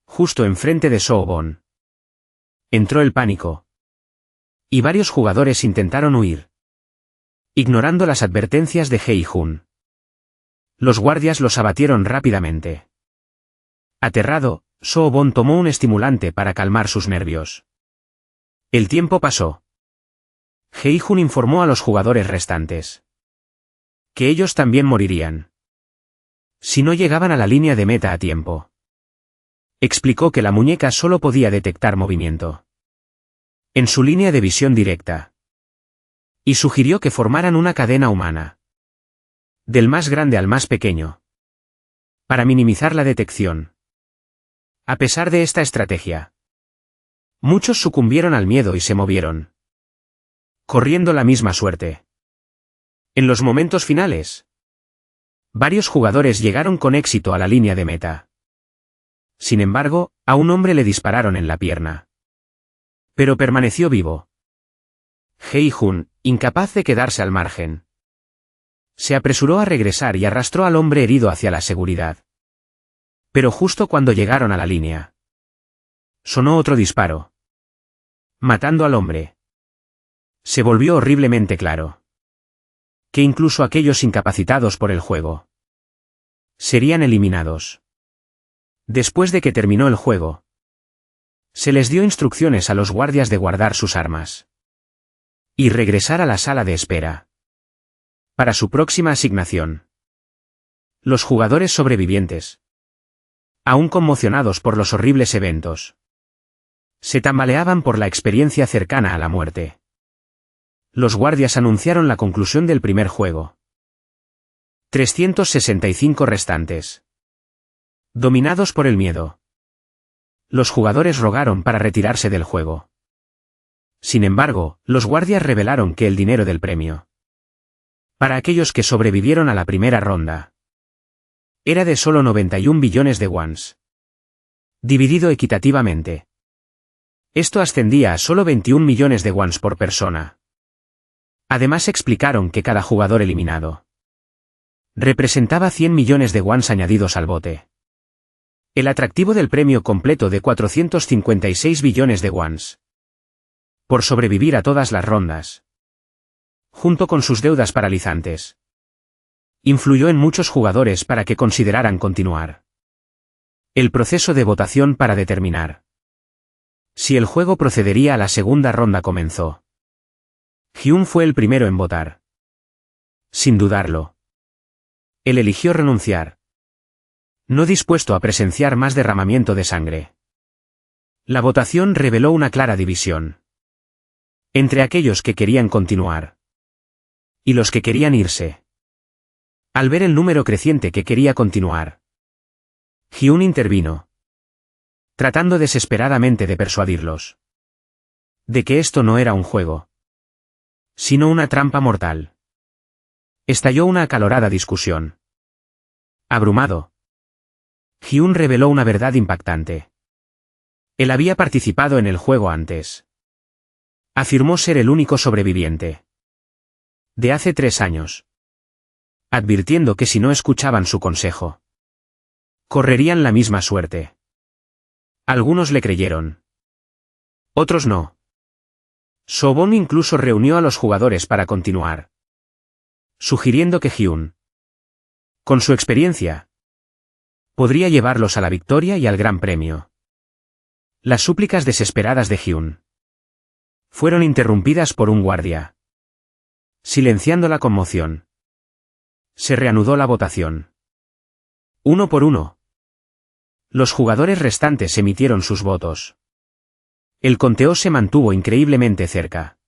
Justo enfrente de So Bon. Entró el pánico, y varios jugadores intentaron huir, ignorando las advertencias de Hei-jun. Los guardias los abatieron rápidamente. Aterrado, So-Bon tomó un estimulante para calmar sus nervios. El tiempo pasó. Hei-Jun informó a los jugadores restantes que ellos también morirían si no llegaban a la línea de meta a tiempo. Explicó que la muñeca solo podía detectar movimiento en su línea de visión directa, y sugirió que formaran una cadena humana, del más grande al más pequeño, para minimizar la detección. A pesar de esta estrategia, muchos sucumbieron al miedo y se movieron, corriendo la misma suerte. En los momentos finales, varios jugadores llegaron con éxito a la línea de meta. Sin embargo, a un hombre le dispararon en la pierna, pero permaneció vivo. Hei-Jun, incapaz de quedarse al margen, se apresuró a regresar y arrastró al hombre herido hacia la seguridad. Pero justo cuando llegaron a la línea, sonó otro disparo, matando al hombre. Se volvió horriblemente claro que incluso aquellos incapacitados por el juego serían eliminados. Después de que terminó el juego, se les dio instrucciones a los guardias de guardar sus armas y regresar a la sala de espera para su próxima asignación. Los jugadores sobrevivientes, aún conmocionados por los horribles eventos, se tambaleaban por la experiencia cercana a la muerte. Los guardias anunciaron la conclusión del primer juego. 365 restantes. Dominados por el miedo, los jugadores rogaron para retirarse del juego. Sin embargo, los guardias revelaron que el dinero del premio para aquellos que sobrevivieron a la primera ronda era de solo 91 billones de wons, dividido equitativamente. Esto ascendía a solo 21 millones de wons por persona. Además explicaron que cada jugador eliminado representaba 100 millones de wons añadidos al bote. El atractivo del premio completo de 456 billones de wons por sobrevivir a todas las rondas, junto con sus deudas paralizantes, influyó en muchos jugadores para que consideraran continuar el proceso de votación para determinar si el juego procedería a la segunda ronda. Comenzó. Hyun fue el primero en votar. Sin dudarlo, él eligió renunciar, no dispuesto a presenciar más derramamiento de sangre. La votación reveló una clara división entre aquellos que querían continuar y los que querían irse. Al ver el número creciente que quería continuar, Hyun intervino, tratando desesperadamente de persuadirlos de que esto no era un juego, sino una trampa mortal. Estalló una acalorada discusión. Abrumado, Hyun reveló una verdad impactante. Él había participado en el juego antes. Afirmó ser el único sobreviviente de hace 3 años, advirtiendo que si no escuchaban su consejo, correrían la misma suerte. Algunos le creyeron, otros no. So-Bon incluso reunió a los jugadores para continuar, sugiriendo que Hyun, con su experiencia, podría llevarlos a la victoria y al gran premio. Las súplicas desesperadas de Hyun fueron interrumpidas por un guardia. Silenciando la conmoción, se reanudó la votación. Uno por uno, los jugadores restantes emitieron sus votos. El conteo se mantuvo increíblemente cerca.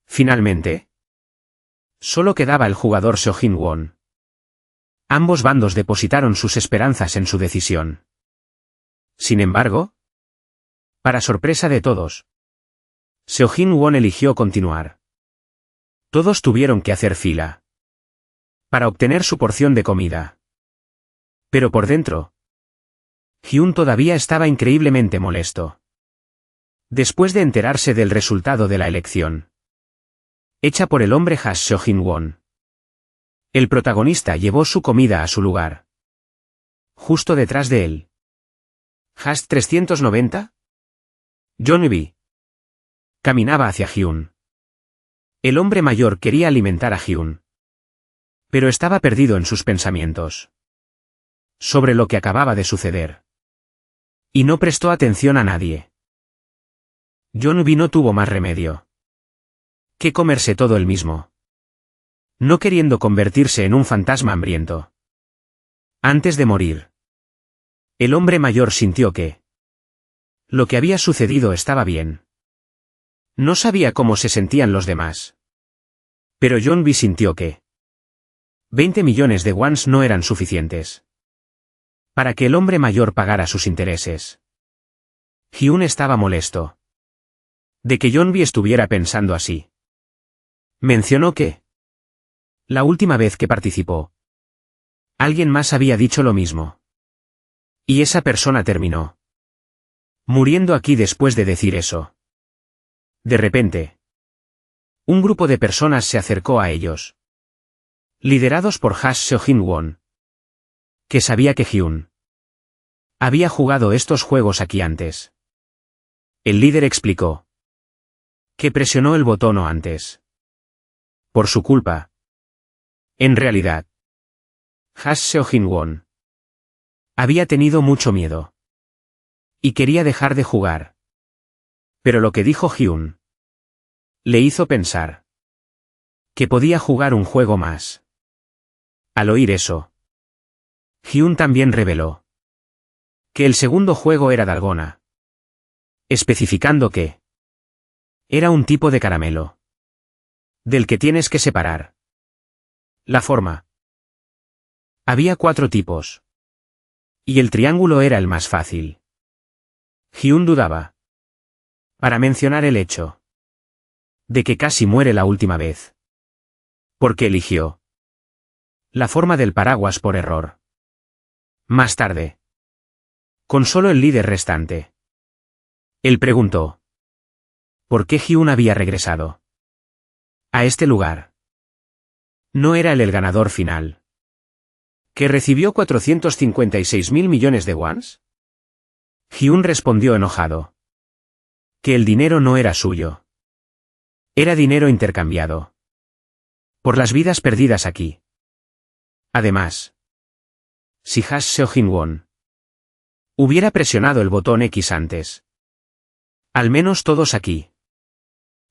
Finalmente, solo quedaba el jugador Seo Jin-won. Ambos bandos depositaron sus esperanzas en su decisión. Sin embargo, para sorpresa de todos, Seo Jin-won eligió continuar. Todos tuvieron que hacer fila para obtener su porción de comida. Pero por dentro, Hyun todavía estaba increíblemente molesto. Después de enterarse del resultado de la elección hecha por el hombre Hash Seo Jin-won, el protagonista llevó su comida a su lugar. Justo detrás de él. Hash 390. Johnny caminaba hacia Hyun. El hombre mayor quería alimentar a Hyun, Pero estaba perdido en sus pensamientos sobre lo que acababa de suceder. Y no prestó atención a nadie. John B no tuvo más remedio que comerse todo él mismo, no queriendo convertirse en un fantasma hambriento. Antes de morir, el hombre mayor sintió que lo que había sucedido estaba bien. No sabía cómo se sentían los demás. Pero John B sintió que 20 millones de wons no eran suficientes para que el hombre mayor pagara sus intereses. Hyun estaba molesto de que John B estuviera pensando así. Mencionó que la última vez que participó, alguien más había dicho lo mismo. Y esa persona terminó muriendo aquí después de decir eso. De repente, un grupo de personas se acercó a ellos, liderados por Hash Seo-Jin-won, que sabía que Hyun había jugado estos juegos aquí antes. El líder explicó que presionó el botón o antes. Por su culpa. En realidad, Hash Seo-Jin-won había tenido mucho miedo y quería dejar de jugar. Pero lo que dijo Hyun le hizo pensar que podía jugar un juego más. Al oír eso, Hyun también reveló que el segundo juego era Dalgona, especificando que era un tipo de caramelo del que tienes que separar la forma. Había 4 tipos, y el triángulo era el más fácil. Hyun dudaba para mencionar el hecho de que casi muere la última vez, porque eligió la forma del paraguas por error. Más tarde, con solo el líder restante, él preguntó por qué Hyun había regresado a este lugar. ¿No era él el ganador final, que recibió 456.000 millones de wons? Hyun respondió enojado que el dinero no era suyo. Era dinero intercambiado por las vidas perdidas aquí. Además, si Hash Seo-Jin-won hubiera presionado el botón X antes, al menos todos aquí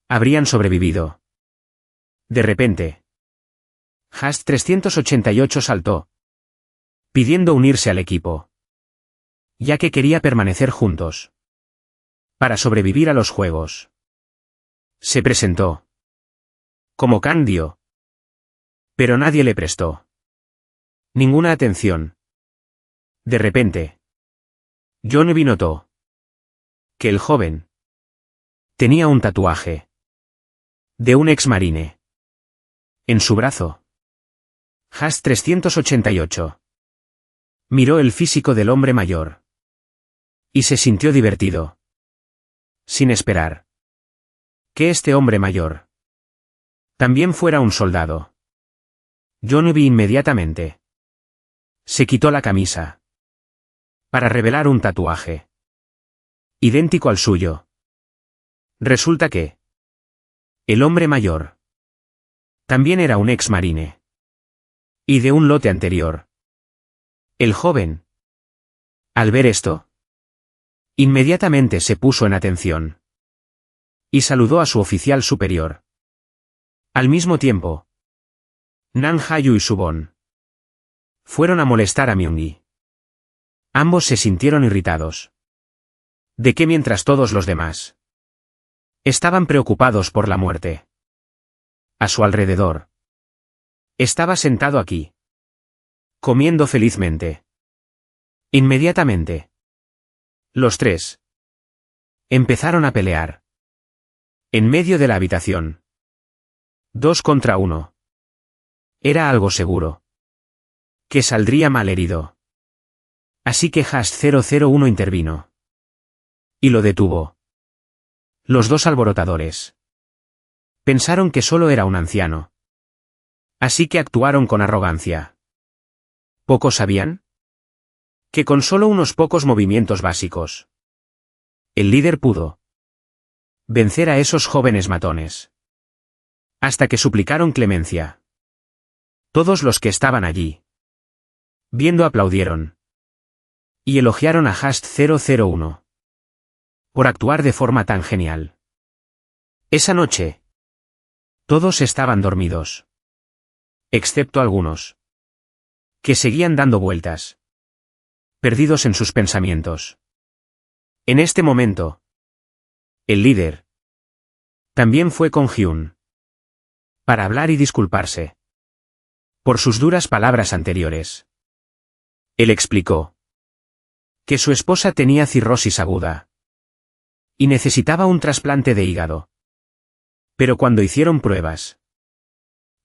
habrían sobrevivido. De repente, Hash 388 saltó, pidiendo unirse al equipo, ya que quería permanecer juntos para sobrevivir a los juegos. Se presentó como Candio, pero nadie le prestó ninguna atención. De repente, John B notó que el joven tenía un tatuaje de un ex marine en su brazo. Hash 388 miró el físico del hombre mayor y se sintió divertido, sin esperar que este hombre mayor también fuera un soldado. John B inmediatamente se quitó la camisa para revelar un tatuaje idéntico al suyo. Resulta que el hombre mayor también era un ex marine y de un lote anterior. El joven, al ver esto, inmediatamente se puso en atención y saludó a su oficial superior. Al mismo tiempo, Nan Hayu y Subon fueron a molestar a Myung-gi. Ambos se sintieron irritados de que mientras todos los demás estaban preocupados por la muerte a su alrededor, estaba sentado aquí, comiendo felizmente. Inmediatamente, los tres empezaron a pelear en medio de la habitación. 2 contra 1. Era algo seguro que saldría mal herido. Así que Hash 001 intervino y lo detuvo. Los dos alborotadores pensaron que solo era un anciano, así que actuaron con arrogancia. ¿Pocos sabían? Que con solo unos pocos movimientos básicos, el líder pudo vencer a esos jóvenes matones. Hasta que suplicaron clemencia. Todos los que estaban allí viendo aplaudieron y elogiaron a Hast-001 por actuar de forma tan genial. Esa noche, todos estaban dormidos, excepto algunos, que seguían dando vueltas, perdidos en sus pensamientos. En este momento, el líder también fue con Hyun para hablar y disculparse por sus duras palabras anteriores. Él explicó que su esposa tenía cirrosis aguda y necesitaba un trasplante de hígado. Pero cuando hicieron pruebas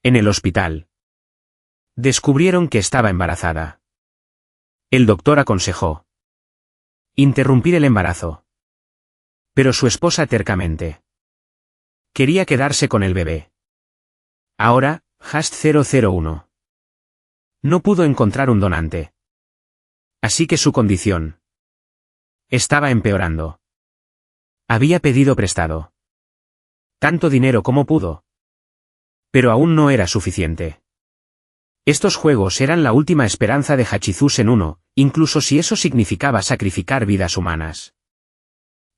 en el hospital, descubrieron que estaba embarazada. El doctor aconsejó interrumpir el embarazo, pero su esposa tercamente quería quedarse con el bebé. Ahora, Hast-001 no pudo encontrar un donante. Así que su condición estaba empeorando. Había pedido prestado tanto dinero como pudo, pero aún no era suficiente. Estos juegos eran la última esperanza de Hachizusen 1, incluso si eso significaba sacrificar vidas humanas.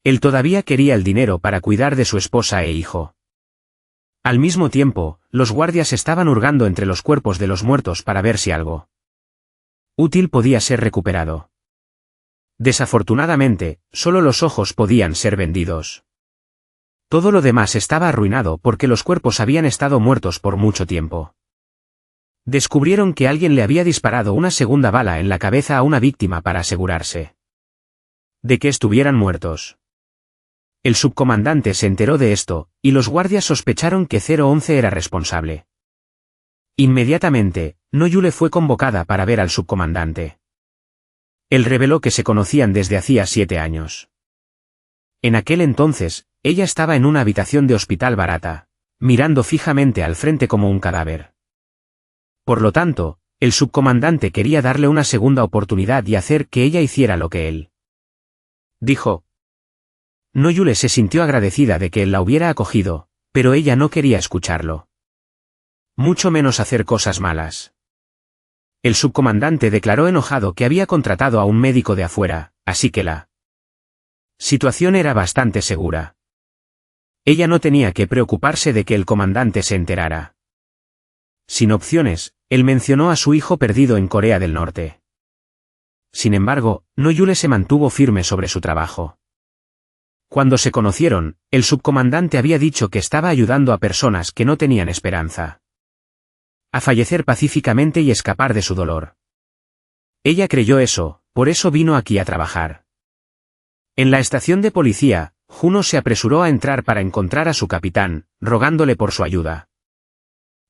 Él todavía quería el dinero para cuidar de su esposa e hijo. Al mismo tiempo, los guardias estaban hurgando entre los cuerpos de los muertos para ver si algo útil podía ser recuperado. Desafortunadamente, solo los ojos podían ser vendidos. Todo lo demás estaba arruinado porque los cuerpos habían estado muertos por mucho tiempo. Descubrieron que alguien le había disparado una segunda bala en la cabeza a una víctima para asegurarse de que estuvieran muertos. El subcomandante se enteró de esto, y los guardias sospecharon que 011 era responsable. Inmediatamente, No Yule fue convocada para ver al subcomandante. Él reveló que se conocían desde hacía 7 años. En aquel entonces, ella estaba en una habitación de hospital barata, mirando fijamente al frente como un cadáver. Por lo tanto, el subcomandante quería darle una segunda oportunidad y hacer que ella hiciera lo que él dijo. No Yule se sintió agradecida de que él la hubiera acogido, pero ella no quería escucharlo. Mucho menos hacer cosas malas. El subcomandante declaró enojado que había contratado a un médico de afuera, así que la situación era bastante segura. Ella no tenía que preocuparse de que el comandante se enterara. Sin opciones, él mencionó a su hijo perdido en Corea del Norte. Sin embargo, No Yule se mantuvo firme sobre su trabajo. Cuando se conocieron, el subcomandante había dicho que estaba ayudando a personas que no tenían esperanza a fallecer pacíficamente y escapar de su dolor. Ella creyó eso, por eso vino aquí a trabajar. En la estación de policía, Juno se apresuró a entrar para encontrar a su capitán, rogándole por su ayuda.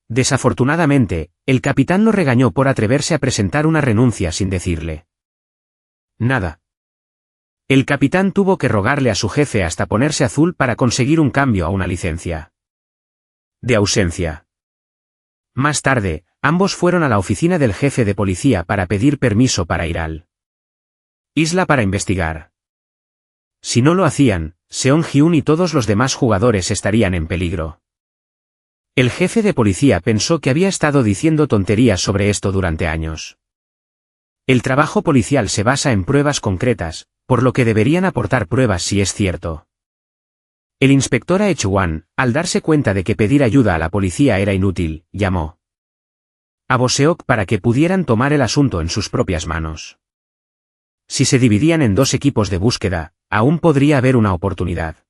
Desafortunadamente, el capitán lo regañó por atreverse a presentar una renuncia sin decirle nada. El capitán tuvo que rogarle a su jefe hasta ponerse azul para conseguir un cambio a una licencia de ausencia. Más tarde, ambos fueron a la oficina del jefe de policía para pedir permiso para ir al isla para investigar. Si no lo hacían, Seon-hyun y todos los demás jugadores estarían en peligro. El jefe de policía pensó que había estado diciendo tonterías sobre esto durante años. El trabajo policial se basa en pruebas concretas, por lo que deberían aportar pruebas si es cierto. El inspector Aechuan, al darse cuenta de que pedir ayuda a la policía era inútil, llamó a Boseok para que pudieran tomar el asunto en sus propias manos. Si se dividían en 2 equipos de búsqueda, aún podría haber una oportunidad.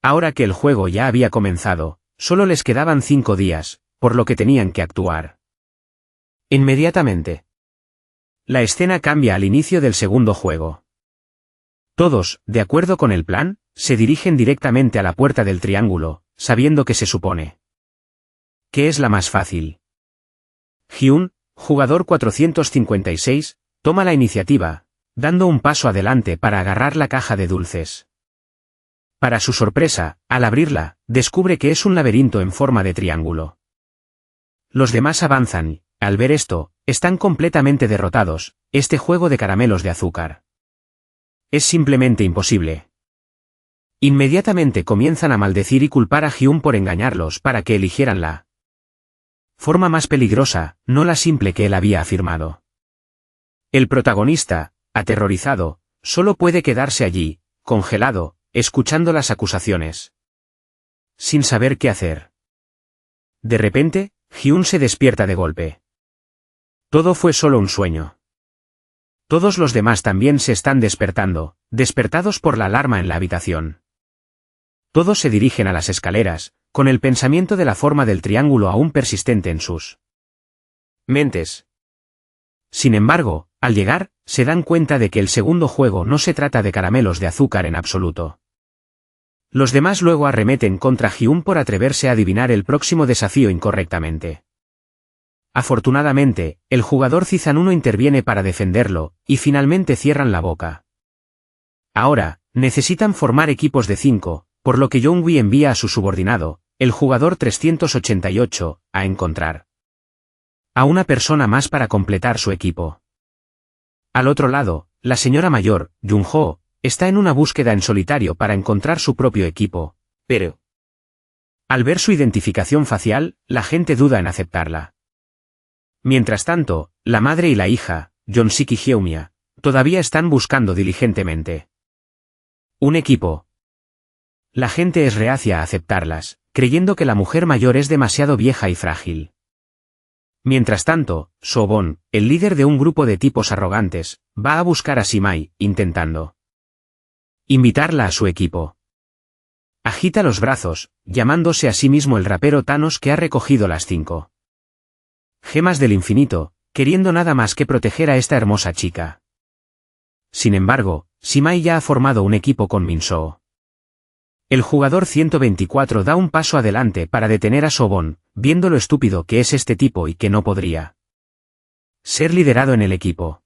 Ahora que el juego ya había comenzado, solo les quedaban 5 días, por lo que tenían que actuar inmediatamente. La escena cambia al inicio del segundo juego. Todos, de acuerdo con el plan, se dirigen directamente a la puerta del triángulo, sabiendo que se supone que es la más fácil. Hyun, jugador 456, toma la iniciativa, dando un paso adelante para agarrar la caja de dulces. Para su sorpresa, al abrirla, descubre que es un laberinto en forma de triángulo. Los demás avanzan y, al ver esto, están completamente derrotados. Este juego de caramelos de azúcar es simplemente imposible. Inmediatamente comienzan a maldecir y culpar a Hyun por engañarlos para que eligieran la forma más peligrosa, no la simple que él había afirmado. El protagonista, aterrorizado, solo puede quedarse allí, congelado, escuchando las acusaciones. Sin saber qué hacer. De repente, Hyun se despierta de golpe. Todo fue solo un sueño. Todos los demás también se están despertando, despertados por la alarma en la habitación. Todos se dirigen a las escaleras, con el pensamiento de la forma del triángulo aún persistente en sus mentes. Sin embargo, al llegar, se dan cuenta de que el segundo juego no se trata de caramelos de azúcar en absoluto. Los demás luego arremeten contra Hyun por atreverse a adivinar el próximo desafío incorrectamente. Afortunadamente, el jugador Cizanuno interviene para defenderlo, y finalmente cierran la boca. Ahora, necesitan formar equipos de 5, por lo que Jong-wi envía a su subordinado, el jugador 388, a encontrar a una persona más para completar su equipo. Al otro lado, la señora mayor, Jung-ho, está en una búsqueda en solitario para encontrar su propio equipo, pero al ver su identificación facial, la gente duda en aceptarla. Mientras tanto, la madre y la hija, Jong-sik y Hyeumya, todavía están buscando diligentemente un equipo. La gente es reacia a aceptarlas, creyendo que la mujer mayor es demasiado vieja y frágil. Mientras tanto, So-bon, el líder de un grupo de tipos arrogantes, va a buscar a Simai, intentando invitarla a su equipo. Agita los brazos, llamándose a sí mismo el rapero Thanos que ha recogido las 5 gemas del infinito, queriendo nada más que proteger a esta hermosa chica. Sin embargo, Simai ya ha formado un equipo con Min-soo. El jugador 124 da un paso adelante para detener a So-bon, viendo lo estúpido que es este tipo y que no podría ser liderado en el equipo.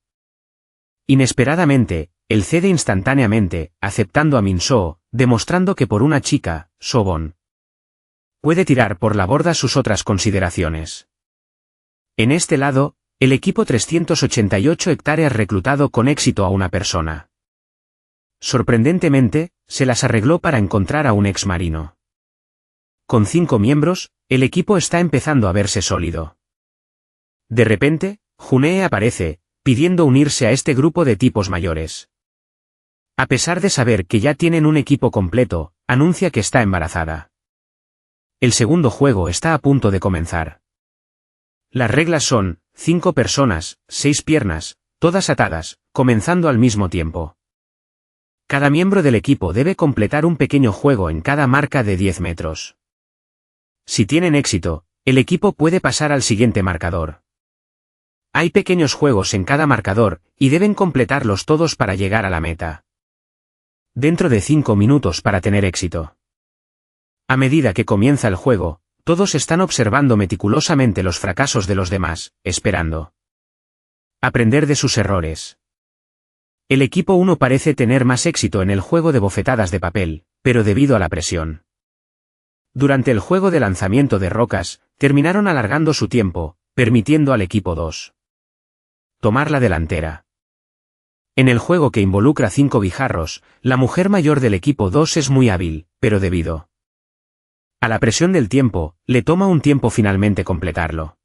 Inesperadamente, él cede instantáneamente, aceptando a Min-soo, demostrando que por una chica, So-bon puede tirar por la borda sus otras consideraciones. En este lado, el equipo 388 hectáreas reclutado con éxito a una persona. Sorprendentemente, se las arregló para encontrar a un ex marino. Con 5 miembros, el equipo está empezando a verse sólido. De repente, Junee aparece, pidiendo unirse a este grupo de tipos mayores. A pesar de saber que ya tienen un equipo completo, anuncia que está embarazada. El segundo juego está a punto de comenzar. Las reglas son, 5 personas, 6 piernas, todas atadas, comenzando al mismo tiempo. Cada miembro del equipo debe completar un pequeño juego en cada marca de 10 metros. Si tienen éxito, el equipo puede pasar al siguiente marcador. Hay pequeños juegos en cada marcador, y deben completarlos todos para llegar a la meta. Dentro de 5 minutos para tener éxito. A medida que comienza el juego, todos están observando meticulosamente los fracasos de los demás, esperando aprender de sus errores. El equipo 1 parece tener más éxito en el juego de bofetadas de papel, pero debido a la presión. Durante el juego de lanzamiento de rocas, terminaron alargando su tiempo, permitiendo al equipo 2 tomar la delantera. En el juego que involucra 5 guijarros, la mujer mayor del equipo 2 es muy hábil, pero debido a la presión del tiempo, le toma un tiempo finalmente completarlo.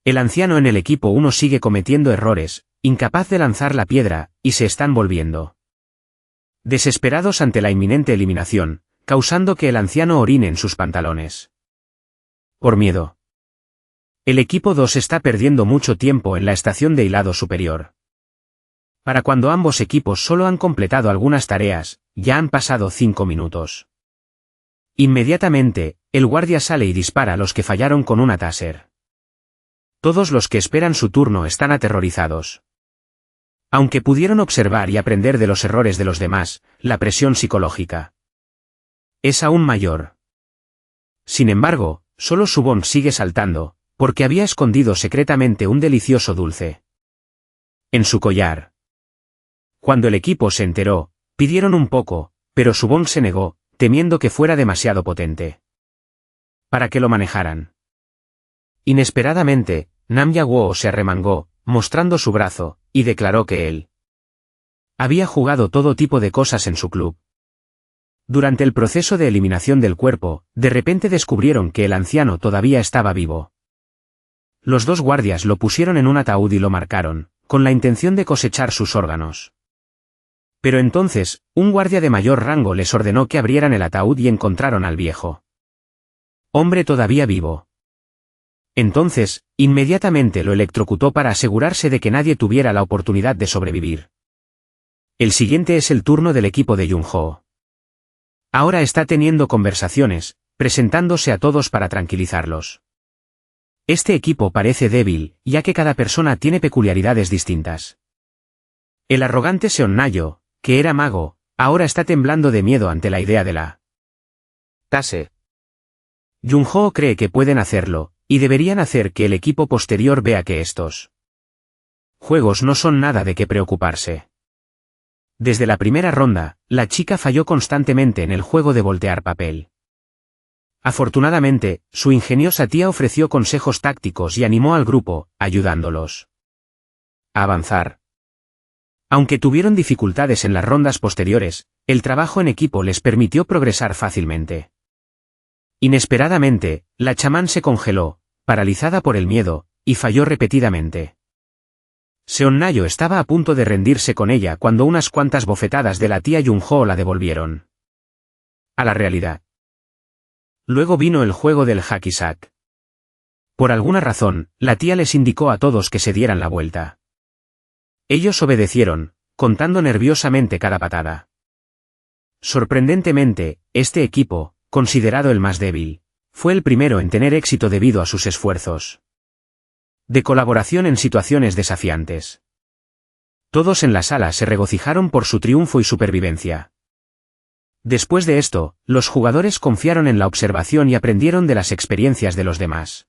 El anciano en el equipo 1 sigue cometiendo errores, incapaz de lanzar la piedra, y se están volviendo desesperados ante la inminente eliminación, causando que el anciano orine en sus pantalones. Por miedo. El equipo 2 está perdiendo mucho tiempo en la estación de hilado superior. Para cuando ambos equipos solo han completado algunas tareas, ya han pasado 5 minutos. Inmediatamente, el guardia sale y dispara a los que fallaron con una taser. Todos los que esperan su turno están aterrorizados. Aunque pudieron observar y aprender de los errores de los demás, la presión psicológica es aún mayor. Sin embargo, solo So-bon sigue saltando, porque había escondido secretamente un delicioso dulce en su collar. Cuando el equipo se enteró, pidieron un poco, pero So-bon se negó, temiendo que fuera demasiado potente para que lo manejaran. Inesperadamente, Nam Ya-woo se arremangó, mostrando su brazo, y declaró que él había jugado todo tipo de cosas en su club. Durante el proceso de eliminación del cuerpo, de repente descubrieron que el anciano todavía estaba vivo. Los dos guardias lo pusieron en un ataúd y lo marcaron, con la intención de cosechar sus órganos. Pero entonces, un guardia de mayor rango les ordenó que abrieran el ataúd y encontraron al viejo hombre todavía vivo. Entonces, inmediatamente lo electrocutó para asegurarse de que nadie tuviera la oportunidad de sobrevivir. El siguiente es el turno del equipo de Jung-ho. Ahora está teniendo conversaciones, presentándose a todos para tranquilizarlos. Este equipo parece débil, ya que cada persona tiene peculiaridades distintas. El arrogante Seon-nayo, que era mago, ahora está temblando de miedo ante la idea de la Tase. Jung-ho cree que pueden hacerlo, y deberían hacer que el equipo posterior vea que estos juegos no son nada de qué preocuparse. Desde la primera ronda, la chica falló constantemente en el juego de voltear papel. Afortunadamente, su ingeniosa tía ofreció consejos tácticos y animó al grupo, ayudándolos a avanzar. Aunque tuvieron dificultades en las rondas posteriores, el trabajo en equipo les permitió progresar fácilmente. Inesperadamente, la chamán se congeló, paralizada por el miedo, y falló repetidamente. Seon-nayo estaba a punto de rendirse con ella cuando unas cuantas bofetadas de la tía Jung-ho la devolvieron a la realidad. Luego vino el juego del hacky-sack. Por alguna razón, la tía les indicó a todos que se dieran la vuelta. Ellos obedecieron, contando nerviosamente cada patada. Sorprendentemente, este equipo, considerado el más débil, fue el primero en tener éxito debido a sus esfuerzos de colaboración en situaciones desafiantes. Todos en la sala se regocijaron por su triunfo y supervivencia. Después de esto, los jugadores confiaron en la observación y aprendieron de las experiencias de los demás.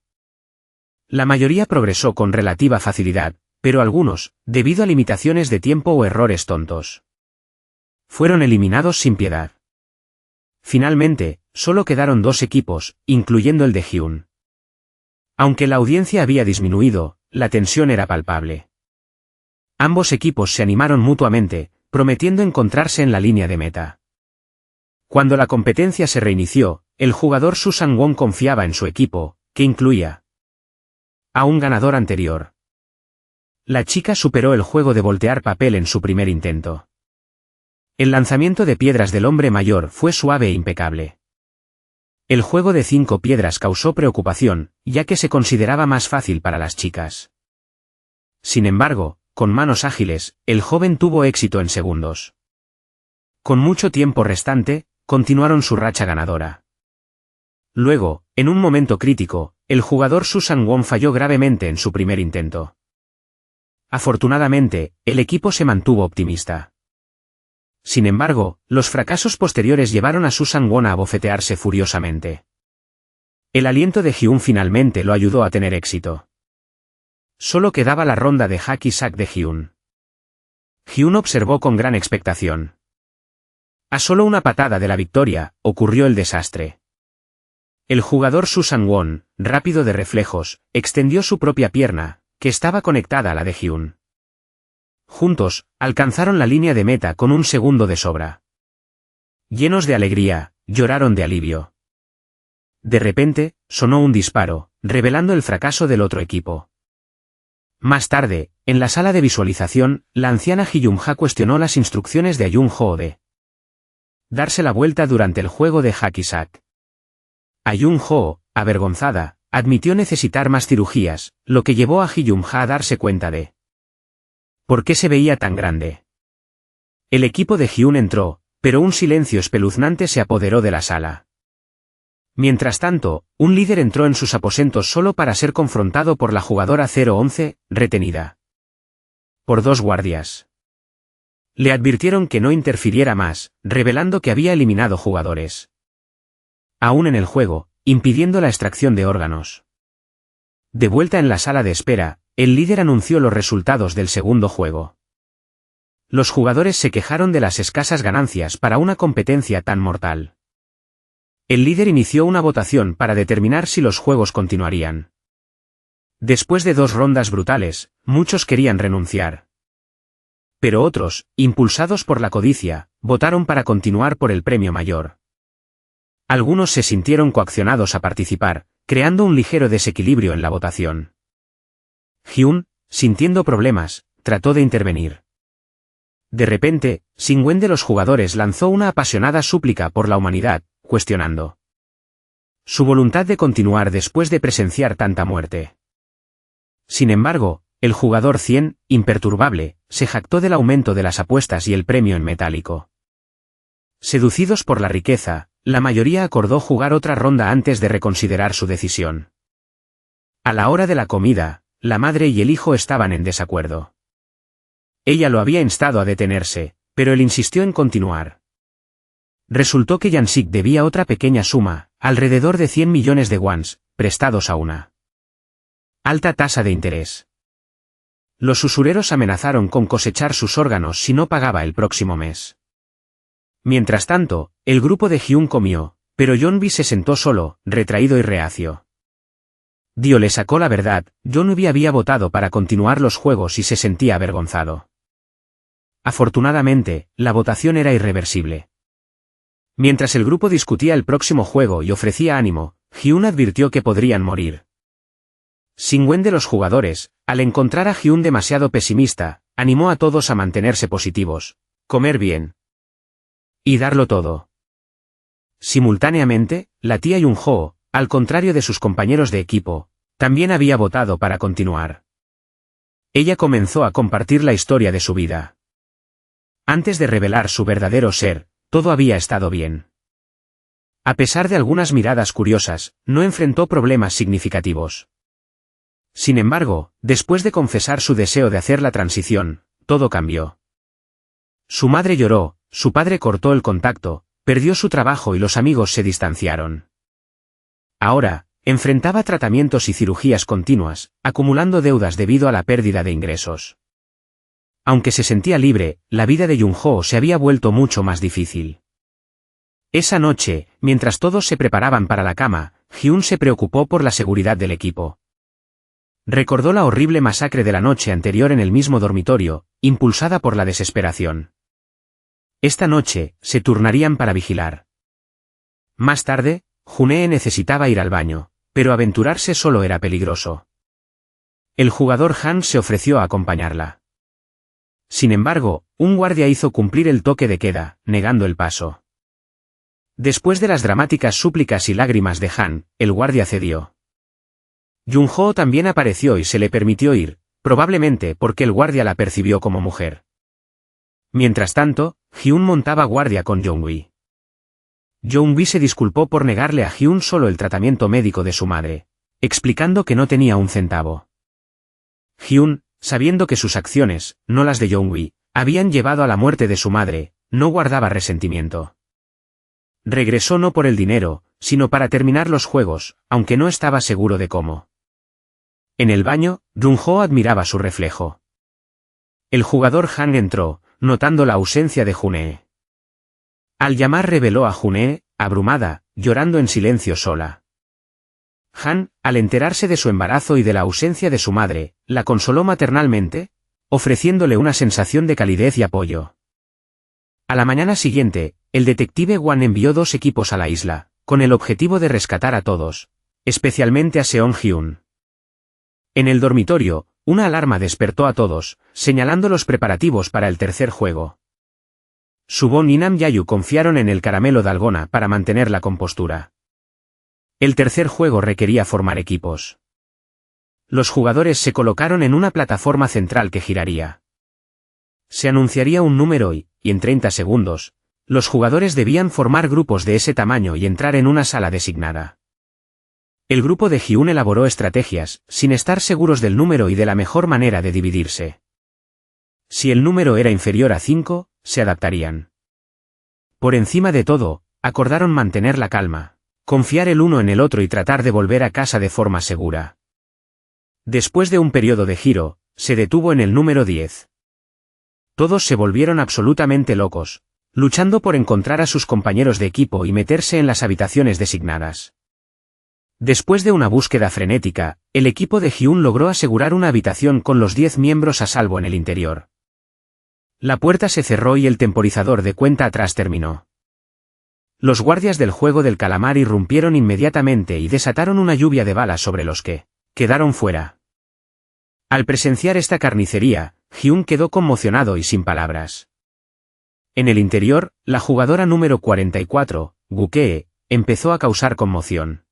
La mayoría progresó con relativa facilidad, pero algunos, debido a limitaciones de tiempo o errores tontos, fueron eliminados sin piedad. Finalmente, solo quedaron dos equipos, incluyendo el de Hyun. Aunque la audiencia había disminuido, la tensión era palpable. Ambos equipos se animaron mutuamente, prometiendo encontrarse en la línea de meta. Cuando la competencia se reinició, el jugador Su Sang-won confiaba en su equipo, que incluía a un ganador anterior. La chica superó el juego de voltear papel en su primer intento. El lanzamiento de piedras del hombre mayor fue suave e impecable. El juego de 5 piedras causó preocupación, ya que se consideraba más fácil para las chicas. Sin embargo, con manos ágiles, el joven tuvo éxito en segundos. Con mucho tiempo restante, continuaron su racha ganadora. Luego, en un momento crítico, el jugador Su Sang-won falló gravemente en su primer intento. Afortunadamente, el equipo se mantuvo optimista. Sin embargo, los fracasos posteriores llevaron a Su Sang-won a abofetearse furiosamente. El aliento de Hyun finalmente lo ayudó a tener éxito. Solo quedaba la ronda de hacky-sack de Hyun. Hyun observó con gran expectación. A solo una patada de la victoria, ocurrió el desastre. El jugador Su Sang-won, rápido de reflejos, extendió su propia pierna, que estaba conectada a la de Hyun. Juntos, alcanzaron la línea de meta con un segundo de sobra. Llenos de alegría, lloraron de alivio. De repente, sonó un disparo, revelando el fracaso del otro equipo. Más tarde, en la sala de visualización, la anciana Hyun-ha cuestionó las instrucciones de Jung-ho de darse la vuelta durante el juego de hacky-sack. Jung-ho, avergonzada, admitió necesitar más cirugías, lo que llevó a Hyun-ha a darse cuenta de por qué se veía tan grande. El equipo de Hyun entró, pero un silencio espeluznante se apoderó de la sala. Mientras tanto, un líder entró en sus aposentos solo para ser confrontado por la jugadora 011, retenida por 2 guardias. Le advirtieron que no interfiriera más, revelando que había eliminado jugadores aún en el juego, impidiendo la extracción de órganos. De vuelta en la sala de espera, el líder anunció los resultados del segundo juego. Los jugadores se quejaron de las escasas ganancias para una competencia tan mortal. El líder inició una votación para determinar si los juegos continuarían. Después de 2 rondas brutales, muchos querían renunciar. Pero otros, impulsados por la codicia, votaron para continuar por el premio mayor. Algunos se sintieron coaccionados a participar, creando un ligero desequilibrio en la votación. Hyun, sintiendo problemas, trató de intervenir. De repente, Singwen de los jugadores lanzó una apasionada súplica por la humanidad, cuestionando su voluntad de continuar después de presenciar tanta muerte. Sin embargo, el jugador 100, imperturbable, se jactó del aumento de las apuestas y el premio en metálico. Seducidos por la riqueza, la mayoría acordó jugar otra ronda antes de reconsiderar su decisión. A la hora de la comida, la madre y el hijo estaban en desacuerdo. Ella lo había instado a detenerse, pero él insistió en continuar. Resultó que Jansik debía otra pequeña suma, alrededor de 100 millones de wons, prestados a una alta tasa de interés. Los usureros amenazaron con cosechar sus órganos si no pagaba el próximo mes. Mientras tanto, el grupo de Hyun comió, pero Yeonbi se sentó solo, retraído y reacio. Dio le sacó la verdad, Yeonbi había votado para continuar los juegos y se sentía avergonzado. Afortunadamente, la votación era irreversible. Mientras el grupo discutía el próximo juego y ofrecía ánimo, Hyun advirtió que podrían morir. Singwen de los jugadores, al encontrar a Hyun demasiado pesimista, animó a todos a mantenerse positivos, comer bien y darlo todo. Simultáneamente, la tía Yunho, al contrario de sus compañeros de equipo, también había votado para continuar. Ella comenzó a compartir la historia de su vida. Antes de revelar su verdadero ser, todo había estado bien. A pesar de algunas miradas curiosas, no enfrentó problemas significativos. Sin embargo, después de confesar su deseo de hacer la transición, todo cambió. Su madre lloró, su padre cortó el contacto, perdió su trabajo y los amigos se distanciaron. Ahora, enfrentaba tratamientos y cirugías continuas, acumulando deudas debido a la pérdida de ingresos. Aunque se sentía libre, la vida de Yunho se había vuelto mucho más difícil. Esa noche, mientras todos se preparaban para la cama, Hyun se preocupó por la seguridad del equipo. Recordó la horrible masacre de la noche anterior en el mismo dormitorio, impulsada por la desesperación. Esta noche, se turnarían para vigilar. Más tarde, Junee necesitaba ir al baño, pero aventurarse solo era peligroso. El jugador Han se ofreció a acompañarla. Sin embargo, un guardia hizo cumplir el toque de queda, negando el paso. Después de las dramáticas súplicas y lágrimas de Han, el guardia cedió. Yunho también apareció y se le permitió ir, probablemente porque el guardia la percibió como mujer. Mientras tanto, Hyun montaba guardia con Yeonbi. Yeonbi se disculpó por negarle a Hyun solo el tratamiento médico de su madre, explicando que no tenía un centavo. Hyun, sabiendo que sus acciones, no las de Yeonbi, habían llevado a la muerte de su madre, no guardaba resentimiento. Regresó no por el dinero, sino para terminar los juegos, aunque no estaba seguro de cómo. En el baño, Yunho admiraba su reflejo. El jugador Han entró, notando la ausencia de Junee. Al llamar reveló a Junee, abrumada, llorando en silencio sola. Han, al enterarse de su embarazo y de la ausencia de su madre, la consoló maternalmente, ofreciéndole una sensación de calidez y apoyo. A la mañana siguiente, el detective Wan envió 2 equipos a la isla, con el objetivo de rescatar a todos, especialmente a Seon-hyun. En el dormitorio, una alarma despertó a todos, señalando los preparativos para el tercer juego. Subon y Nam Yayu confiaron en el caramelo Dalgona para mantener la compostura. El tercer juego requería formar equipos. Los jugadores se colocaron en una plataforma central que giraría. Se anunciaría un número y en 30 segundos, los jugadores debían formar grupos de ese tamaño y entrar en una sala designada. El grupo de Hyun elaboró estrategias, sin estar seguros del número y de la mejor manera de dividirse. Si el número era inferior a 5, se adaptarían. Por encima de todo, acordaron mantener la calma, confiar el uno en el otro y tratar de volver a casa de forma segura. Después de un periodo de giro, se detuvo en el número 10. Todos se volvieron absolutamente locos, luchando por encontrar a sus compañeros de equipo y meterse en las habitaciones designadas. Después de una búsqueda frenética, el equipo de Hyun logró asegurar una habitación con los 10 miembros a salvo en el interior. La puerta se cerró y el temporizador de cuenta atrás terminó. Los guardias del juego del calamar irrumpieron inmediatamente y desataron una lluvia de balas sobre los que quedaron fuera. Al presenciar esta carnicería, Hyun quedó conmocionado y sin palabras. En el interior, la jugadora número 44, Gukee, empezó a causar conmoción.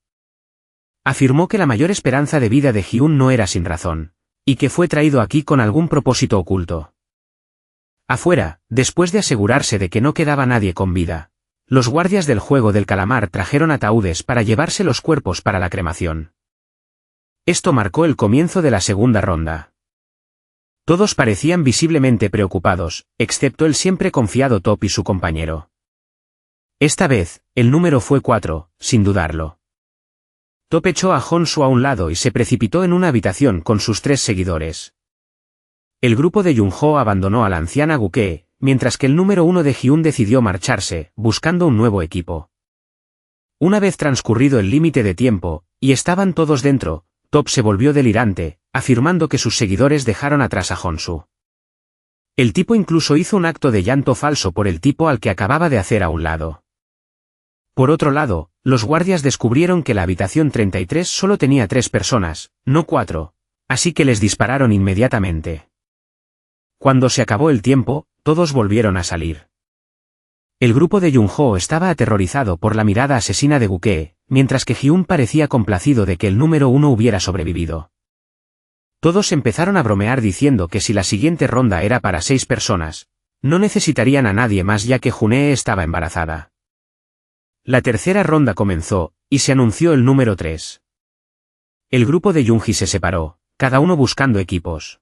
Afirmó que la mayor esperanza de vida de Hyun no era sin razón, y que fue traído aquí con algún propósito oculto. Afuera, después de asegurarse de que no quedaba nadie con vida, los guardias del juego del calamar trajeron ataúdes para llevarse los cuerpos para la cremación. Esto marcó el comienzo de la segunda ronda. Todos parecían visiblemente preocupados, excepto el siempre confiado Top y su compañero. Esta vez, el número fue 4, sin dudarlo. Top echó a Honshu a un lado y se precipitó en una habitación con sus 3 seguidores. El grupo de Junho abandonó a la anciana Gukee, mientras que el número 1 de Hyun decidió marcharse, buscando un nuevo equipo. Una vez transcurrido el límite de tiempo, y estaban todos dentro, Top se volvió delirante, afirmando que sus seguidores dejaron atrás a Honshu. El tipo incluso hizo un acto de llanto falso por el tipo al que acababa de hacer a un lado. Por otro lado, los guardias descubrieron que la habitación 33 solo tenía 3 personas, no 4, así que les dispararon inmediatamente. Cuando se acabó el tiempo, todos volvieron a salir. El grupo de Junho estaba aterrorizado por la mirada asesina de Gukee, mientras que Hyun parecía complacido de que el número 1 hubiera sobrevivido. Todos empezaron a bromear diciendo que si la siguiente ronda era para 6 personas, no necesitarían a nadie más ya que Junhee estaba embarazada. La tercera ronda comenzó, y se anunció el número 3. El grupo de Yoongi se separó, cada uno buscando equipos.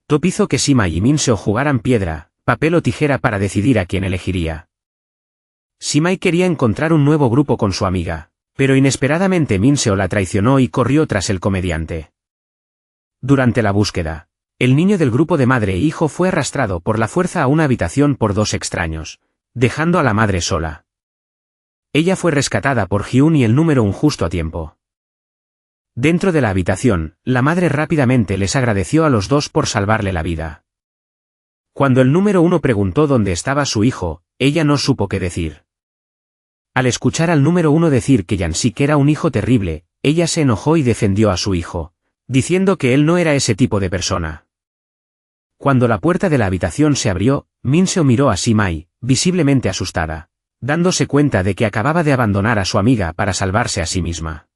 Top hizo que Sima y Minseo jugaran piedra, papel o tijera para decidir a quién elegiría. Simai quería encontrar un nuevo grupo con su amiga, pero inesperadamente Minseo la traicionó y corrió tras el comediante. Durante la búsqueda, el niño del grupo de madre e hijo fue arrastrado por la fuerza a una habitación por 2 extraños, dejando a la madre sola. Ella fue rescatada por Hyun y el número 1 justo a tiempo. Dentro de la habitación, la madre rápidamente les agradeció a los dos por salvarle la vida. Cuando el número 1 preguntó dónde estaba su hijo, ella no supo qué decir. Al escuchar al número 1 decir que Jansik era un hijo terrible, ella se enojó y defendió a su hijo, diciendo que él no era ese tipo de persona. Cuando la puerta de la habitación se abrió, Minseo miró a Simai, visiblemente asustada, dándose cuenta de que acababa de abandonar a su amiga para salvarse a sí misma.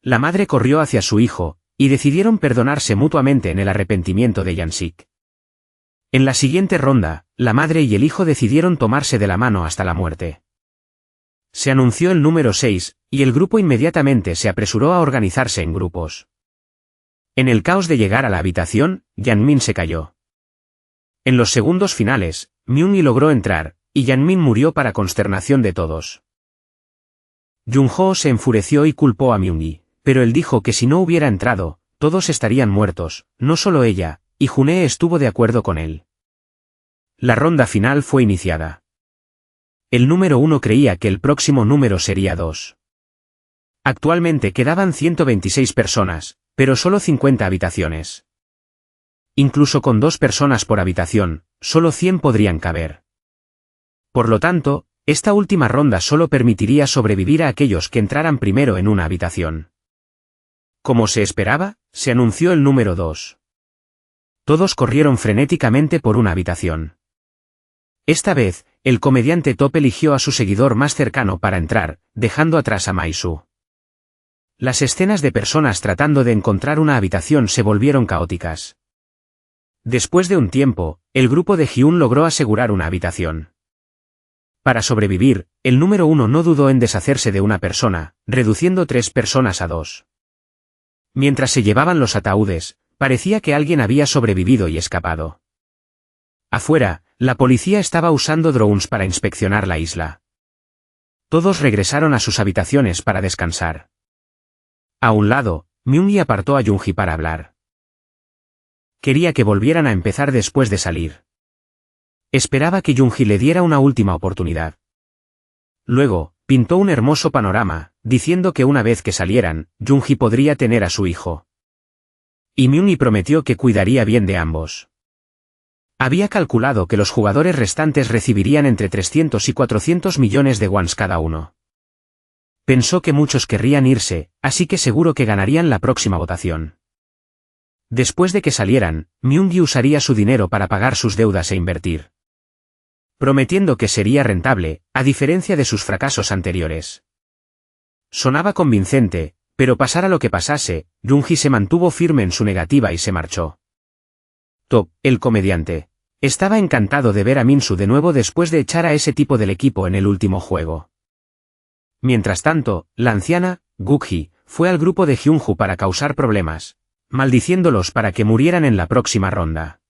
La madre corrió hacia su hijo, y decidieron perdonarse mutuamente en el arrepentimiento de Jansik. En la siguiente ronda, la madre y el hijo decidieron tomarse de la mano hasta la muerte. Se anunció el número 6, y el grupo inmediatamente se apresuró a organizarse en grupos. En el caos de llegar a la habitación, Yanmin se cayó. En los segundos finales, Myung-hee logró entrar, y Yanmin murió para consternación de todos. Junho se enfureció y culpó a Myung-hee, pero él dijo que si no hubiera entrado, todos estarían muertos, no solo ella, y Junhee estuvo de acuerdo con él. La ronda final fue iniciada. El número 1 creía que el próximo número sería 2. Actualmente quedaban 126 personas, pero solo 50 habitaciones. Incluso con 2 personas por habitación, solo 100 podrían caber. Por lo tanto, esta última ronda solo permitiría sobrevivir a aquellos que entraran primero en una habitación. Como se esperaba, se anunció el número 2. Todos corrieron frenéticamente por una habitación. Esta vez, el comediante Top eligió a su seguidor más cercano para entrar, dejando atrás a Maisu. Las escenas de personas tratando de encontrar una habitación se volvieron caóticas. Después de un tiempo, el grupo de Hyun logró asegurar una habitación. Para sobrevivir, el número 1 no dudó en deshacerse de una persona, reduciendo 3 personas a 2. Mientras se llevaban los ataúdes, parecía que alguien había sobrevivido y escapado. Afuera, la policía estaba usando drones para inspeccionar la isla. Todos regresaron a sus habitaciones para descansar. A un lado, Myung-hee apartó a Yoongi para hablar. Quería que volvieran a empezar después de salir. Esperaba que Yoongi le diera una última oportunidad. Luego, pintó un hermoso panorama, diciendo que una vez que salieran, Yoongi podría tener a su hijo. Y Myung-hee prometió que cuidaría bien de ambos. Había calculado que los jugadores restantes recibirían entre 300 y 400 millones de wons cada uno. Pensó que muchos querrían irse, así que seguro que ganarían la próxima votación. Después de que salieran, Myung-gi usaría su dinero para pagar sus deudas e invertir, prometiendo que sería rentable, a diferencia de sus fracasos anteriores. Sonaba convincente, pero pasara lo que pasase, Yoon-gi se mantuvo firme en su negativa y se marchó. Top, el comediante, estaba encantado de ver a Min-soo de nuevo después de echar a ese tipo del equipo en el último juego. Mientras tanto, la anciana, Guk-hee, fue al grupo de Hyun-ju para causar problemas, maldiciéndolos para que murieran en la próxima ronda.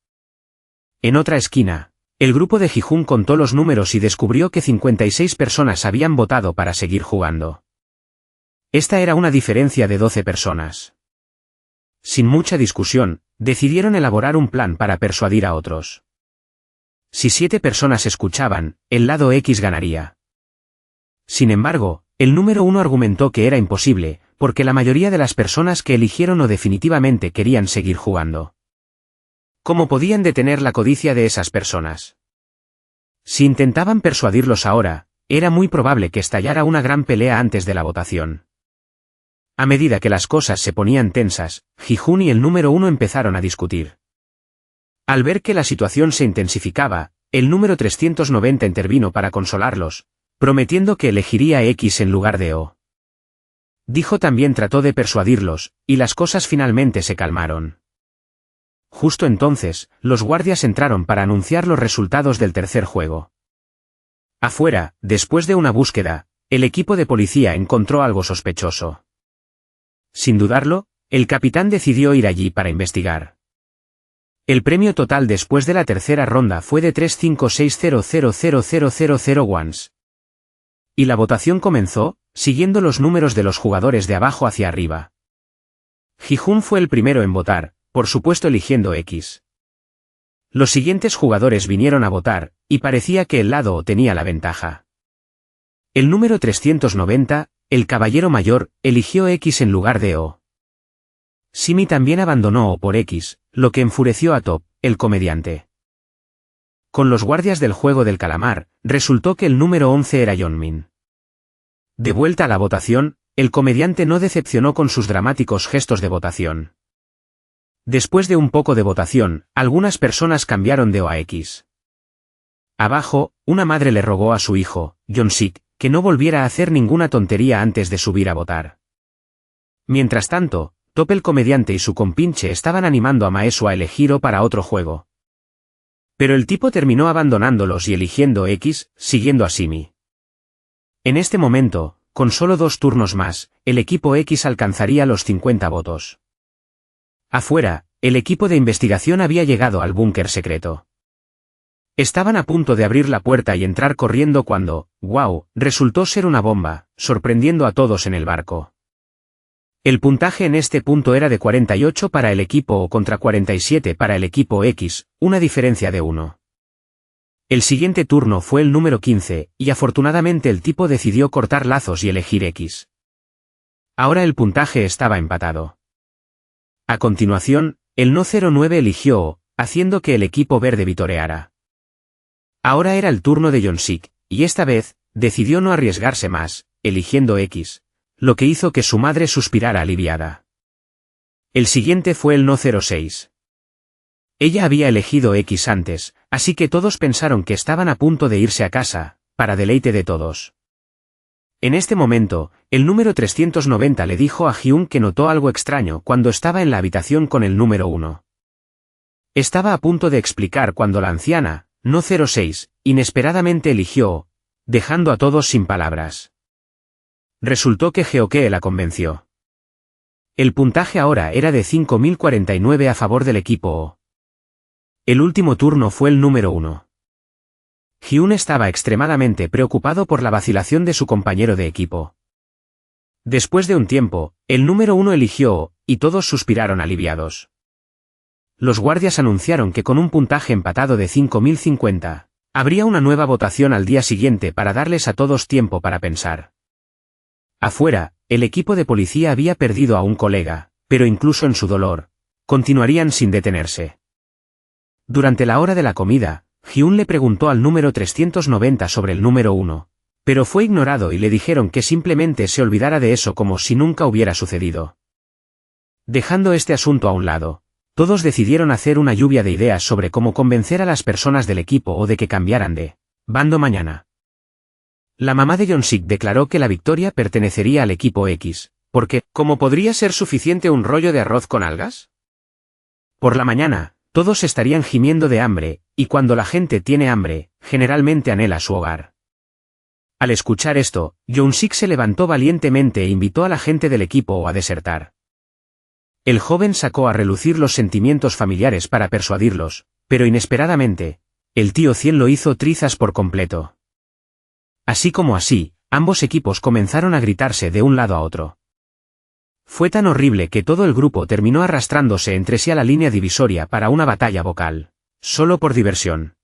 En otra esquina, el grupo de Ji-hoon contó los números y descubrió que 56 personas habían votado para seguir jugando. Esta era una diferencia de 12 personas. Sin mucha discusión, decidieron elaborar un plan para persuadir a otros. Si 7 personas escuchaban, el lado X ganaría. Sin embargo, el número 1 argumentó que era imposible, porque la mayoría de las personas que eligieron o definitivamente querían seguir jugando. ¿Cómo podían detener la codicia de esas personas? Si intentaban persuadirlos ahora, era muy probable que estallara una gran pelea antes de la votación. A medida que las cosas se ponían tensas, Ji-hoon y el número 1 empezaron a discutir. Al ver que la situación se intensificaba, el número 390 intervino para consolarlos, prometiendo que elegiría X en lugar de O. Dijo también trató de persuadirlos, y las cosas finalmente se calmaron. Justo entonces, los guardias entraron para anunciar los resultados del tercer juego. Afuera, después de una búsqueda, el equipo de policía encontró algo sospechoso. Sin dudarlo, el capitán decidió ir allí para investigar. El premio total después de la tercera ronda fue de 356000000 wons. Y la votación comenzó, siguiendo los números de los jugadores de abajo hacia arriba. Ji-hoon fue el primero en votar, por supuesto eligiendo X. Los siguientes jugadores vinieron a votar, y parecía que el lado O tenía la ventaja. El número 390, el caballero mayor, eligió X en lugar de O. Simi también abandonó O por X, lo que enfureció a Top, el comediante. Con los guardias del juego del calamar, resultó que el número 11 era Yeonmin. De vuelta a la votación, el comediante no decepcionó con sus dramáticos gestos de votación. Después de un poco de votación, algunas personas cambiaron de O a X. Abajo, una madre le rogó a su hijo, Yeon-sik, que no volviera a hacer ninguna tontería antes de subir a votar. Mientras tanto, Top el comediante y su compinche estaban animando a Mae-soo a elegir O para otro juego. Pero el tipo terminó abandonándolos y eligiendo X, siguiendo a Simi. En este momento, con solo 2 turnos más, el equipo X alcanzaría los 50 votos. Afuera, el equipo de investigación había llegado al búnker secreto. Estaban a punto de abrir la puerta y entrar corriendo cuando, ¡wow!, resultó ser una bomba, sorprendiendo a todos en el barco. El puntaje en este punto era de 48 para el equipo O contra 47 para el equipo X, una diferencia de 1. El siguiente turno fue el número 15, y afortunadamente el tipo decidió cortar lazos y elegir X. Ahora el puntaje estaba empatado. A continuación, el No 09 eligió O, haciendo que el equipo verde vitoreara. Ahora era el turno de Yeon-sik, y esta vez, decidió no arriesgarse más, eligiendo X, lo que hizo que su madre suspirara aliviada. El siguiente fue el No 06. Ella había elegido X antes, así que todos pensaron que estaban a punto de irse a casa, para deleite de todos. En este momento, el número 390 le dijo a Hyun que notó algo extraño cuando estaba en la habitación con el número 1. Estaba a punto de explicar cuando la anciana, No 06, inesperadamente eligió O, dejando a todos sin palabras. Resultó que Geoke la convenció. El puntaje ahora era de 5049 a favor del equipo O. El último turno fue el número 1. Hyun estaba extremadamente preocupado por la vacilación de su compañero de equipo. Después de un tiempo, el número 1 eligió O, y todos suspiraron aliviados. Los guardias anunciaron que con un puntaje empatado de 5050, habría una nueva votación al día siguiente para darles a todos tiempo para pensar. Afuera, el equipo de policía había perdido a un colega, pero incluso en su dolor, continuarían sin detenerse. Durante la hora de la comida, Hyun le preguntó al número 390 sobre el número 1, pero fue ignorado y le dijeron que simplemente se olvidara de eso como si nunca hubiera sucedido. Dejando este asunto a un lado, Todos decidieron hacer una lluvia de ideas sobre cómo convencer a las personas del equipo o de que cambiaran de bando mañana. La mamá de John-Sik declaró que la victoria pertenecería al equipo X, porque, ¿cómo podría ser suficiente un rollo de arroz con algas? Por la mañana, todos estarían gimiendo de hambre, y cuando la gente tiene hambre, generalmente anhela su hogar. Al escuchar esto, John-Sik se levantó valientemente e invitó a la gente del equipo a desertar. El joven sacó a relucir los sentimientos familiares para persuadirlos, pero inesperadamente, el tío Cien lo hizo trizas por completo. Así como así, ambos equipos comenzaron a gritarse de un lado a otro. Fue tan horrible que todo el grupo terminó arrastrándose entre sí a la línea divisoria para una batalla vocal, solo por diversión.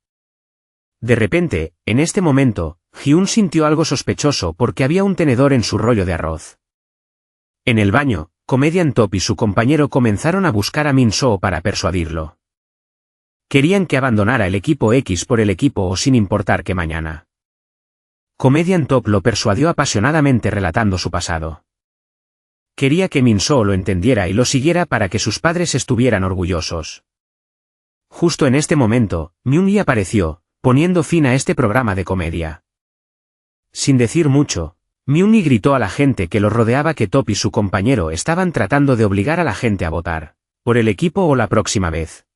De repente, en este momento, Hyun sintió algo sospechoso porque había un tenedor en su rollo de arroz. En el baño, Comedian Top y su compañero comenzaron a buscar a Min-soo para persuadirlo. Querían que abandonara el equipo X por el equipo O sin importar que mañana. Comedian Top lo persuadió apasionadamente relatando su pasado. Quería que Min-soo lo entendiera y lo siguiera para que sus padres estuvieran orgullosos. Justo en este momento, Myung-hee apareció, poniendo fin a este programa de comedia. Sin decir mucho, Myung-hee gritó a la gente que lo rodeaba que Top y su compañero estaban tratando de obligar a la gente a votar por el equipo O la próxima vez.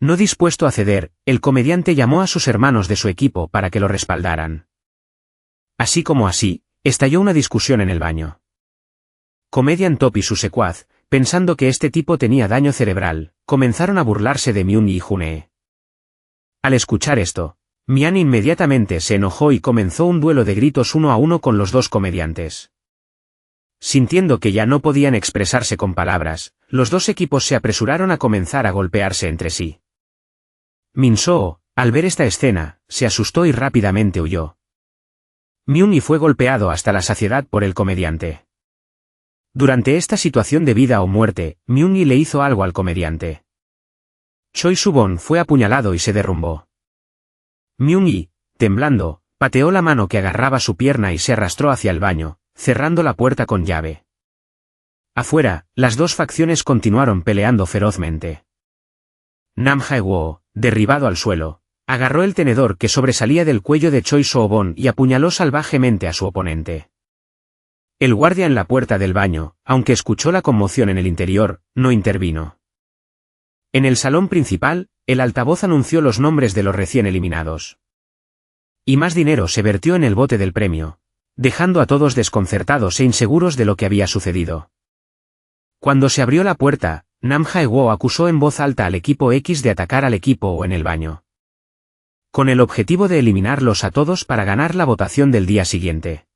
No dispuesto a ceder, el comediante llamó a sus hermanos de su equipo para que lo respaldaran. Así como así, estalló una discusión en el baño. Comedian Top y su secuaz, pensando que este tipo tenía daño cerebral, comenzaron a burlarse de Myung-hee y Junhee. Al escuchar esto, Mian inmediatamente se enojó y comenzó un duelo de gritos 1 a 1 con los dos comediantes. Sintiendo que ya no podían expresarse con palabras, los dos equipos se apresuraron a comenzar a golpearse entre sí. Min-soo, al ver esta escena, se asustó y rápidamente huyó. Myung-hee fue golpeado hasta la saciedad por el comediante. Durante esta situación de vida o muerte, Myung-hee le hizo algo al comediante. Choi Subon fue apuñalado y se derrumbó. Myung-hee, temblando, pateó la mano que agarraba su pierna y se arrastró hacia el baño, cerrando la puerta con llave. Afuera, las dos facciones continuaron peleando ferozmente. Nam Hae-woo, derribado al suelo, agarró el tenedor que sobresalía del cuello de Choi So-bon y apuñaló salvajemente a su oponente. El guardia en la puerta del baño, aunque escuchó la conmoción en el interior, no intervino. En el salón principal, el altavoz anunció los nombres de los recién eliminados. Y más dinero se vertió en el bote del premio, dejando a todos desconcertados e inseguros de lo que había sucedido. Cuando se abrió la puerta, Nam Hae-woo acusó en voz alta al equipo X de atacar al equipo O en el baño, con el objetivo de eliminarlos a todos para ganar la votación del día siguiente.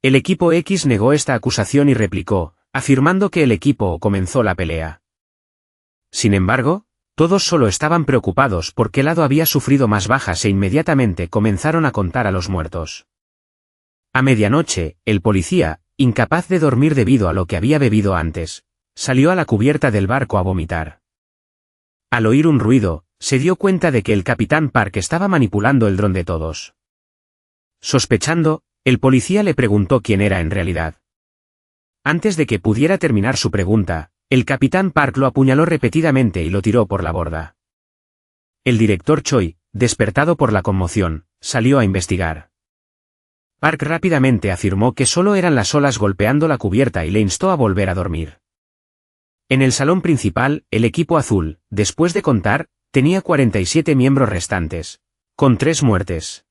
El equipo X negó esta acusación y replicó, afirmando que el equipo O comenzó la pelea. Sin embargo, todos solo estaban preocupados por qué lado había sufrido más bajas e inmediatamente comenzaron a contar a los muertos. A medianoche, el policía, incapaz de dormir debido a lo que había bebido antes, salió a la cubierta del barco a vomitar. Al oír un ruido, se dio cuenta de que el capitán Park estaba manipulando el dron de todos. Sospechando, el policía le preguntó quién era en realidad. Antes de que pudiera terminar su pregunta, el capitán Park lo apuñaló repetidamente y lo tiró por la borda. El director Choi, despertado por la conmoción, salió a investigar. Park rápidamente afirmó que solo eran las olas golpeando la cubierta y le instó a volver a dormir. En el salón principal, el equipo azul, después de contar, tenía 47 miembros restantes, con 3 muertes.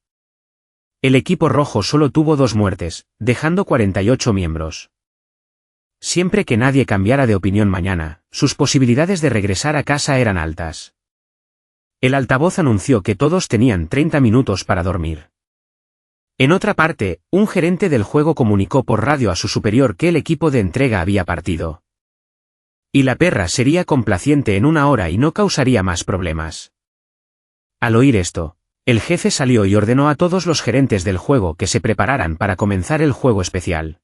El equipo rojo solo tuvo 2 muertes, dejando 48 miembros. Siempre que nadie cambiara de opinión mañana, sus posibilidades de regresar a casa eran altas. El altavoz anunció que todos tenían 30 minutos para dormir. En otra parte, un gerente del juego comunicó por radio a su superior que el equipo de entrega había partido. Y la perra sería complaciente en 1 hora y no causaría más problemas. Al oír esto, el jefe salió y ordenó a todos los gerentes del juego que se prepararan para comenzar el juego especial.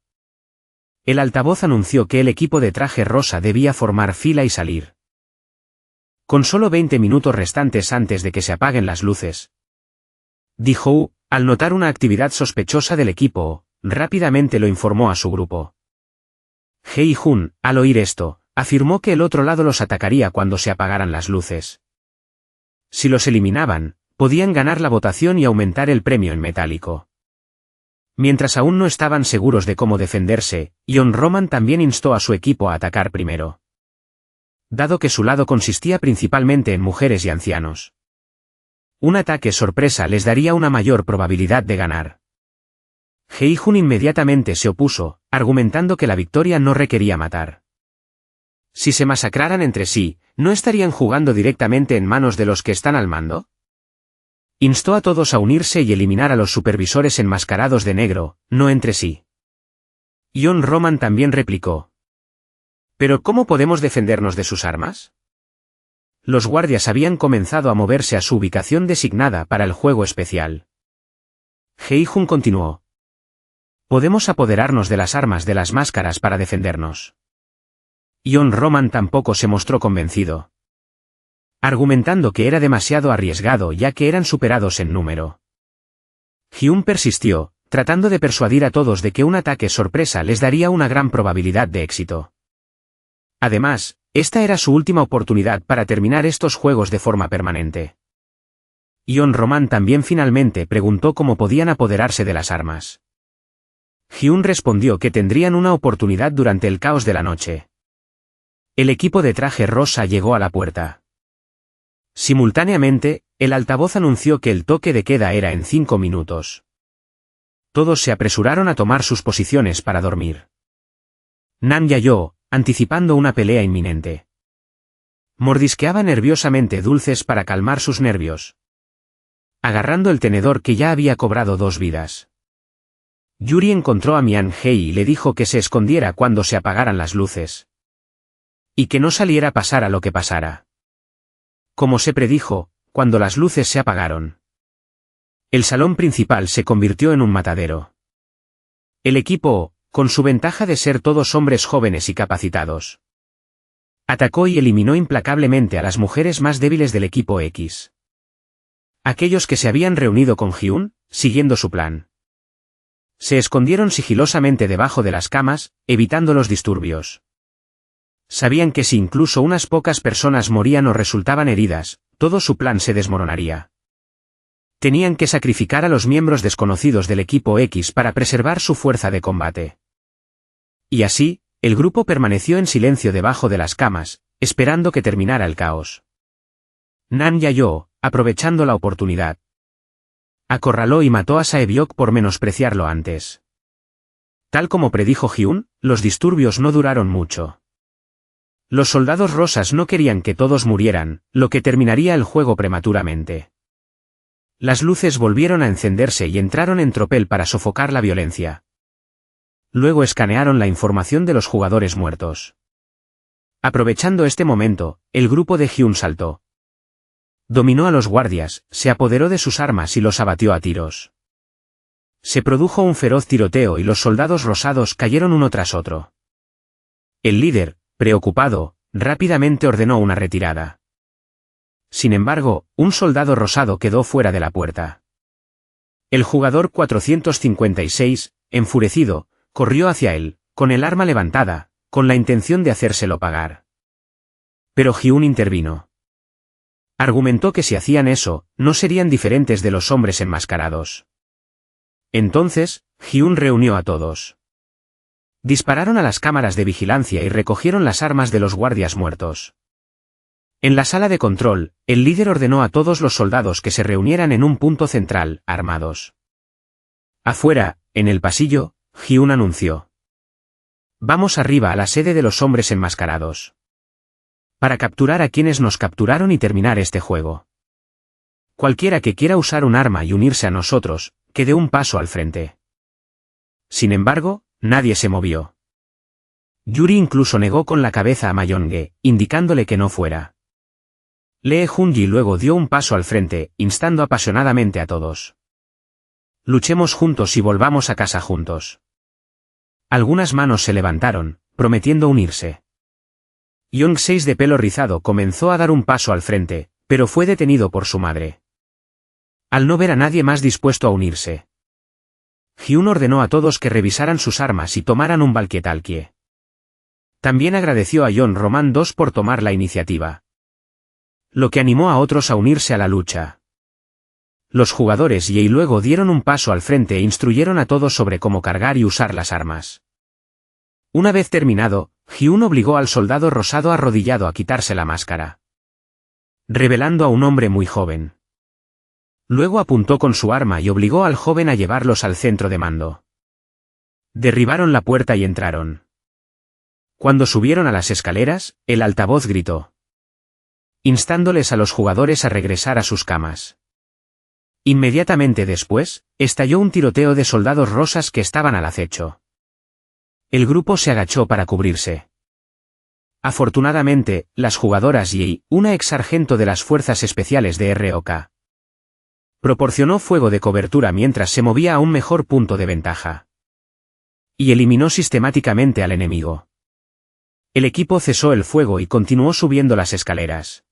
El altavoz anunció que el equipo de traje rosa debía formar fila y salir. Con solo 20 minutos restantes antes de que se apaguen las luces, dijo, al notar una actividad sospechosa del equipo, rápidamente lo informó a su grupo. Hei-jun, al oír esto, afirmó que el otro lado los atacaría cuando se apagaran las luces. Si los eliminaban, podían ganar la votación y aumentar el premio en metálico. Mientras aún no estaban seguros de cómo defenderse, John Roman también instó a su equipo a atacar primero. Dado que su lado consistía principalmente en mujeres y ancianos. Un ataque sorpresa les daría una mayor probabilidad de ganar. Hei-jun inmediatamente se opuso, argumentando que la victoria no requería matar. Si se masacraran entre sí, ¿no estarían jugando directamente en manos de los que están al mando? Instó a todos a unirse y eliminar a los supervisores enmascarados de negro, no entre sí. John Roman también replicó. ¿Pero cómo podemos defendernos de sus armas? Los guardias habían comenzado a moverse a su ubicación designada para el juego especial. Hei-jun continuó. Podemos apoderarnos de las armas de las máscaras para defendernos. John Roman tampoco se mostró convencido, argumentando que era demasiado arriesgado ya que eran superados en número. Hyun persistió, tratando de persuadir a todos de que un ataque sorpresa les daría una gran probabilidad de éxito. Además, esta era su última oportunidad para terminar estos juegos de forma permanente. John Roman también finalmente preguntó cómo podían apoderarse de las armas. Hyun respondió que tendrían una oportunidad durante el caos de la noche. El equipo de traje rosa llegó a la puerta. Simultáneamente, el altavoz anunció que el toque de queda era en 5 minutos. Todos se apresuraron a tomar sus posiciones para dormir. Nan Yayo, anticipando una pelea inminente. Mordisqueaba nerviosamente dulces para calmar sus nervios. Agarrando el tenedor que ya había cobrado 2 vidas. Yuri encontró a Mian Hei y le dijo que se escondiera cuando se apagaran las luces. Y que no saliera pasara lo que pasara. Como se predijo, cuando las luces se apagaron. El salón principal se convirtió en un matadero. El equipo, con su ventaja de ser todos hombres jóvenes y capacitados, atacó y eliminó implacablemente a las mujeres más débiles del equipo X. Aquellos que se habían reunido con Hyun, siguiendo su plan. Se escondieron sigilosamente debajo de las camas, evitando los disturbios. Sabían que si incluso unas pocas personas morían o resultaban heridas, todo su plan se desmoronaría. Tenían que sacrificar a los miembros desconocidos del equipo X para preservar su fuerza de combate. Y así, el grupo permaneció en silencio debajo de las camas, esperando que terminara el caos. Nan Yayo, aprovechando la oportunidad, acorraló y mató a Saebyok por menospreciarlo antes. Tal como predijo Hyun, los disturbios no duraron mucho. Los soldados rosas no querían que todos murieran, lo que terminaría el juego prematuramente. Las luces volvieron a encenderse y entraron en tropel para sofocar la violencia. Luego escanearon la información de los jugadores muertos. Aprovechando este momento, el grupo de Hyun saltó. Dominó a los guardias, se apoderó de sus armas y los abatió a tiros. Se produjo un feroz tiroteo y los soldados rosados cayeron uno tras otro. El líder, preocupado, rápidamente ordenó una retirada. Sin embargo, un soldado rosado quedó fuera de la puerta. El jugador 456, enfurecido, corrió hacia él, con el arma levantada, con la intención de hacérselo pagar. Pero Hyun intervino. Argumentó que si hacían eso, no serían diferentes de los hombres enmascarados. Entonces, Hyun reunió a todos. Dispararon a las cámaras de vigilancia y recogieron las armas de los guardias muertos. En la sala de control, el líder ordenó a todos los soldados que se reunieran en un punto central, armados. Afuera, en el pasillo, Hyun anunció. Vamos arriba a la sede de los hombres enmascarados. Para capturar a quienes nos capturaron y terminar este juego. Cualquiera que quiera usar un arma y unirse a nosotros, que dé un paso al frente. Sin embargo, nadie se movió. Yuri incluso negó con la cabeza a Mayonge, indicándole que no fuera. Lee Junji luego dio un paso al frente, instando apasionadamente a todos. Luchemos juntos y volvamos a casa juntos. Algunas manos se levantaron, prometiendo unirse. Young-6 de pelo rizado comenzó a dar un paso al frente, pero fue detenido por su madre. Al no ver a nadie más dispuesto a unirse, Hyun ordenó a todos que revisaran sus armas y tomaran un valquietalquie. También agradeció a John Roman II por tomar la iniciativa, lo que animó a otros a unirse a la lucha. Los jugadores y luego dieron un paso al frente e instruyeron a todos sobre cómo cargar y usar las armas. Una vez terminado, Hyun obligó al soldado rosado arrodillado a quitarse la máscara, revelando a un hombre muy joven. Luego apuntó con su arma y obligó al joven a llevarlos al centro de mando. Derribaron la puerta y entraron. Cuando subieron a las escaleras, el altavoz gritó, instándoles a los jugadores a regresar a sus camas. Inmediatamente después, estalló un tiroteo de soldados rosas que estaban al acecho. El grupo se agachó para cubrirse. Afortunadamente, las jugadoras y una ex sargento de las fuerzas especiales de ROK, proporcionó fuego de cobertura mientras se movía a un mejor punto de ventaja, y eliminó sistemáticamente al enemigo. El equipo cesó el fuego y continuó subiendo las escaleras.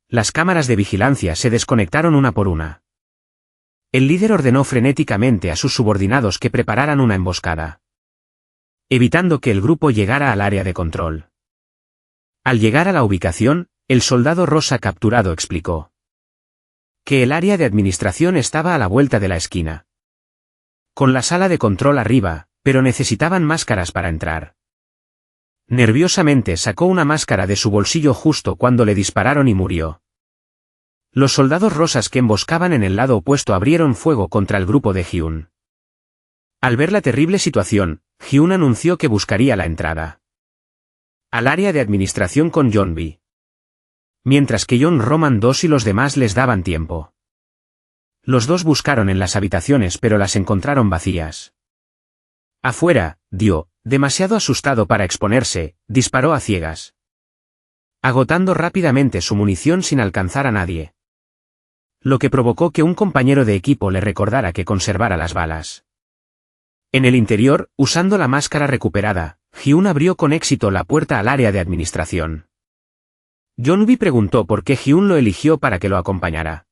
Las cámaras de vigilancia se desconectaron una por una. El líder ordenó frenéticamente a sus subordinados que prepararan una emboscada, evitando que el grupo llegara al área de control. Al llegar a la ubicación, el soldado rosa capturado explicó que el área de administración estaba a la vuelta de la esquina, con la sala de control arriba, pero necesitaban máscaras para entrar. Nerviosamente sacó una máscara de su bolsillo justo cuando le dispararon y murió. Los soldados rosas que emboscaban en el lado opuesto abrieron fuego contra el grupo de Hyun. Al ver la terrible situación, Hyun anunció que buscaría la entrada al área de administración con Yeonbi, mientras que John Roman II y los demás les daban tiempo. Los dos buscaron en las habitaciones pero las encontraron vacías. Afuera, Dio, demasiado asustado para exponerse, disparó a ciegas, agotando rápidamente su munición sin alcanzar a nadie, lo que provocó que un compañero de equipo le recordara que conservara las balas. En el interior, usando la máscara recuperada, Hyun abrió con éxito la puerta al área de administración. Yeonbi preguntó por qué Hyun lo eligió para que lo acompañara,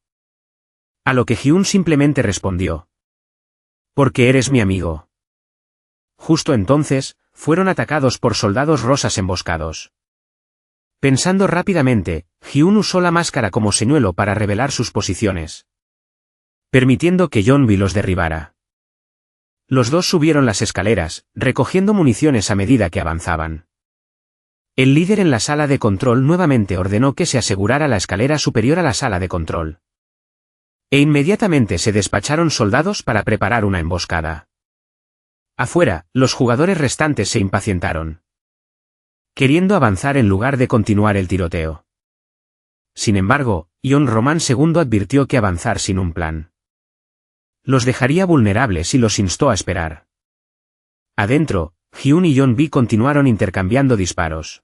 a lo que Hyun simplemente respondió: porque eres mi amigo. Justo entonces, fueron atacados por soldados rosas emboscados. Pensando rápidamente, Hyun usó la máscara como señuelo para revelar sus posiciones, permitiendo que Yeonbi los derribara. Los dos subieron las escaleras, recogiendo municiones a medida que avanzaban. El líder en la sala de control nuevamente ordenó que se asegurara la escalera superior a la sala de control, e inmediatamente se despacharon soldados para preparar una emboscada. Afuera, los jugadores restantes se impacientaron, queriendo avanzar en lugar de continuar el tiroteo. Sin embargo, John Roman II advirtió que avanzar sin un plan los dejaría vulnerables y los instó a esperar. Adentro, Hyun y Yeonbi continuaron intercambiando disparos.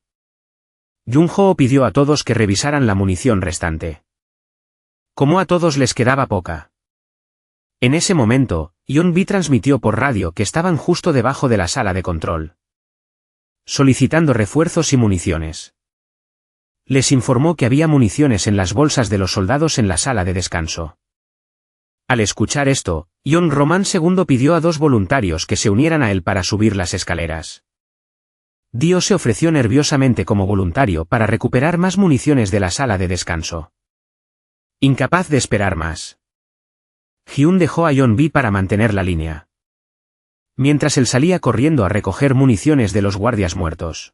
Jung-ho pidió a todos que revisaran la munición restante, como a todos les quedaba poca. En ese momento, Yeonbi transmitió por radio que estaban justo debajo de la sala de control, solicitando refuerzos y municiones. Les informó que había municiones en las bolsas de los soldados en la sala de descanso. Al escuchar esto, John Roman II pidió a 2 voluntarios que se unieran a él para subir las escaleras. Dio se ofreció nerviosamente como voluntario para recuperar más municiones de la sala de descanso. Incapaz de esperar más, Hyun dejó a Yeonbi para mantener la línea, mientras él salía corriendo a recoger municiones de los guardias muertos.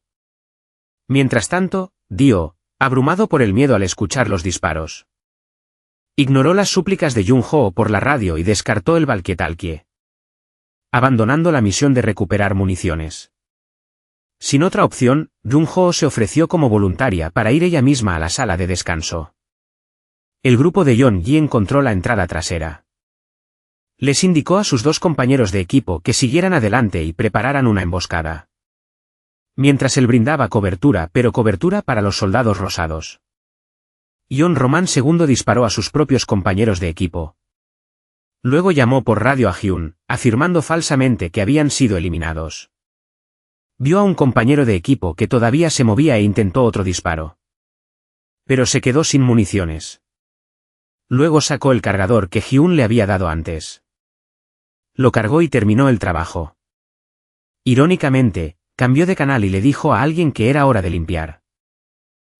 Mientras tanto, Dio, abrumado por el miedo al escuchar los disparos, ignoró las súplicas de Jung-ho por la radio y descartó el valquietalkie, abandonando la misión de recuperar municiones. Sin otra opción, Jung-ho se ofreció como voluntaria para ir ella misma a la sala de descanso. El grupo de Yeon-ji encontró la entrada trasera. Les indicó a sus 2 compañeros de equipo que siguieran adelante y prepararan una emboscada, mientras él brindaba cobertura, pero cobertura para los soldados rosados. John Roman II disparó a sus propios compañeros de equipo. Luego llamó por radio a Hyun, afirmando falsamente que habían sido eliminados. Vio a un compañero de equipo que todavía se movía e intentó otro disparo, pero se quedó sin municiones. Luego sacó el cargador que Hyun le había dado antes. Lo cargó y terminó el trabajo. Irónicamente, cambió de canal y le dijo a alguien que era hora de limpiar.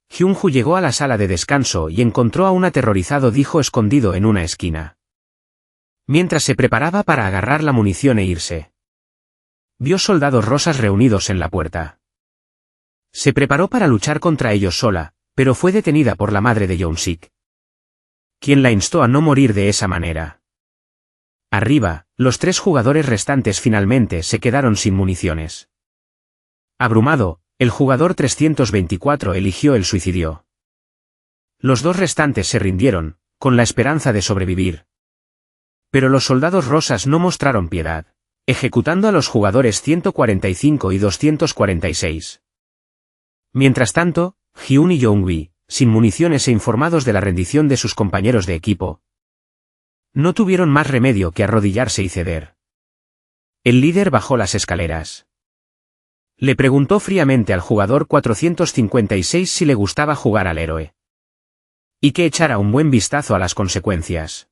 Hyun-Woo llegó a la sala de descanso y encontró a un aterrorizado Dijo escondido en una esquina. Mientras se preparaba para agarrar la munición e irse, vio soldados rosas reunidos en la puerta. Se preparó para luchar contra ellos sola, pero fue detenida por la madre de Young-sik, quien la instó a no morir de esa manera. Arriba, los 3 jugadores restantes finalmente se quedaron sin municiones. Abrumado, el jugador 324 eligió el suicidio. Los 2 restantes se rindieron, con la esperanza de sobrevivir. Pero los soldados rosas no mostraron piedad, ejecutando a los jugadores 145 y 246. Mientras tanto, Hyun y Young-woo, sin municiones e informados de la rendición de sus compañeros de equipo, no tuvieron más remedio que arrodillarse y ceder. El líder bajó las escaleras. Le preguntó fríamente al jugador 456 si le gustaba jugar al héroe, y que echara un buen vistazo a las consecuencias.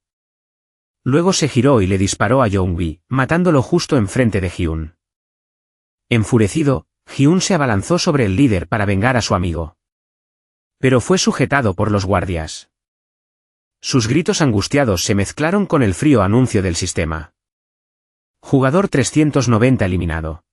Luego se giró y le disparó a Young-woo, matándolo justo enfrente de Hyun. Enfurecido, Hyun se abalanzó sobre el líder para vengar a su amigo, pero fue sujetado por los guardias. Sus gritos angustiados se mezclaron con el frío anuncio del sistema. Jugador 390 eliminado.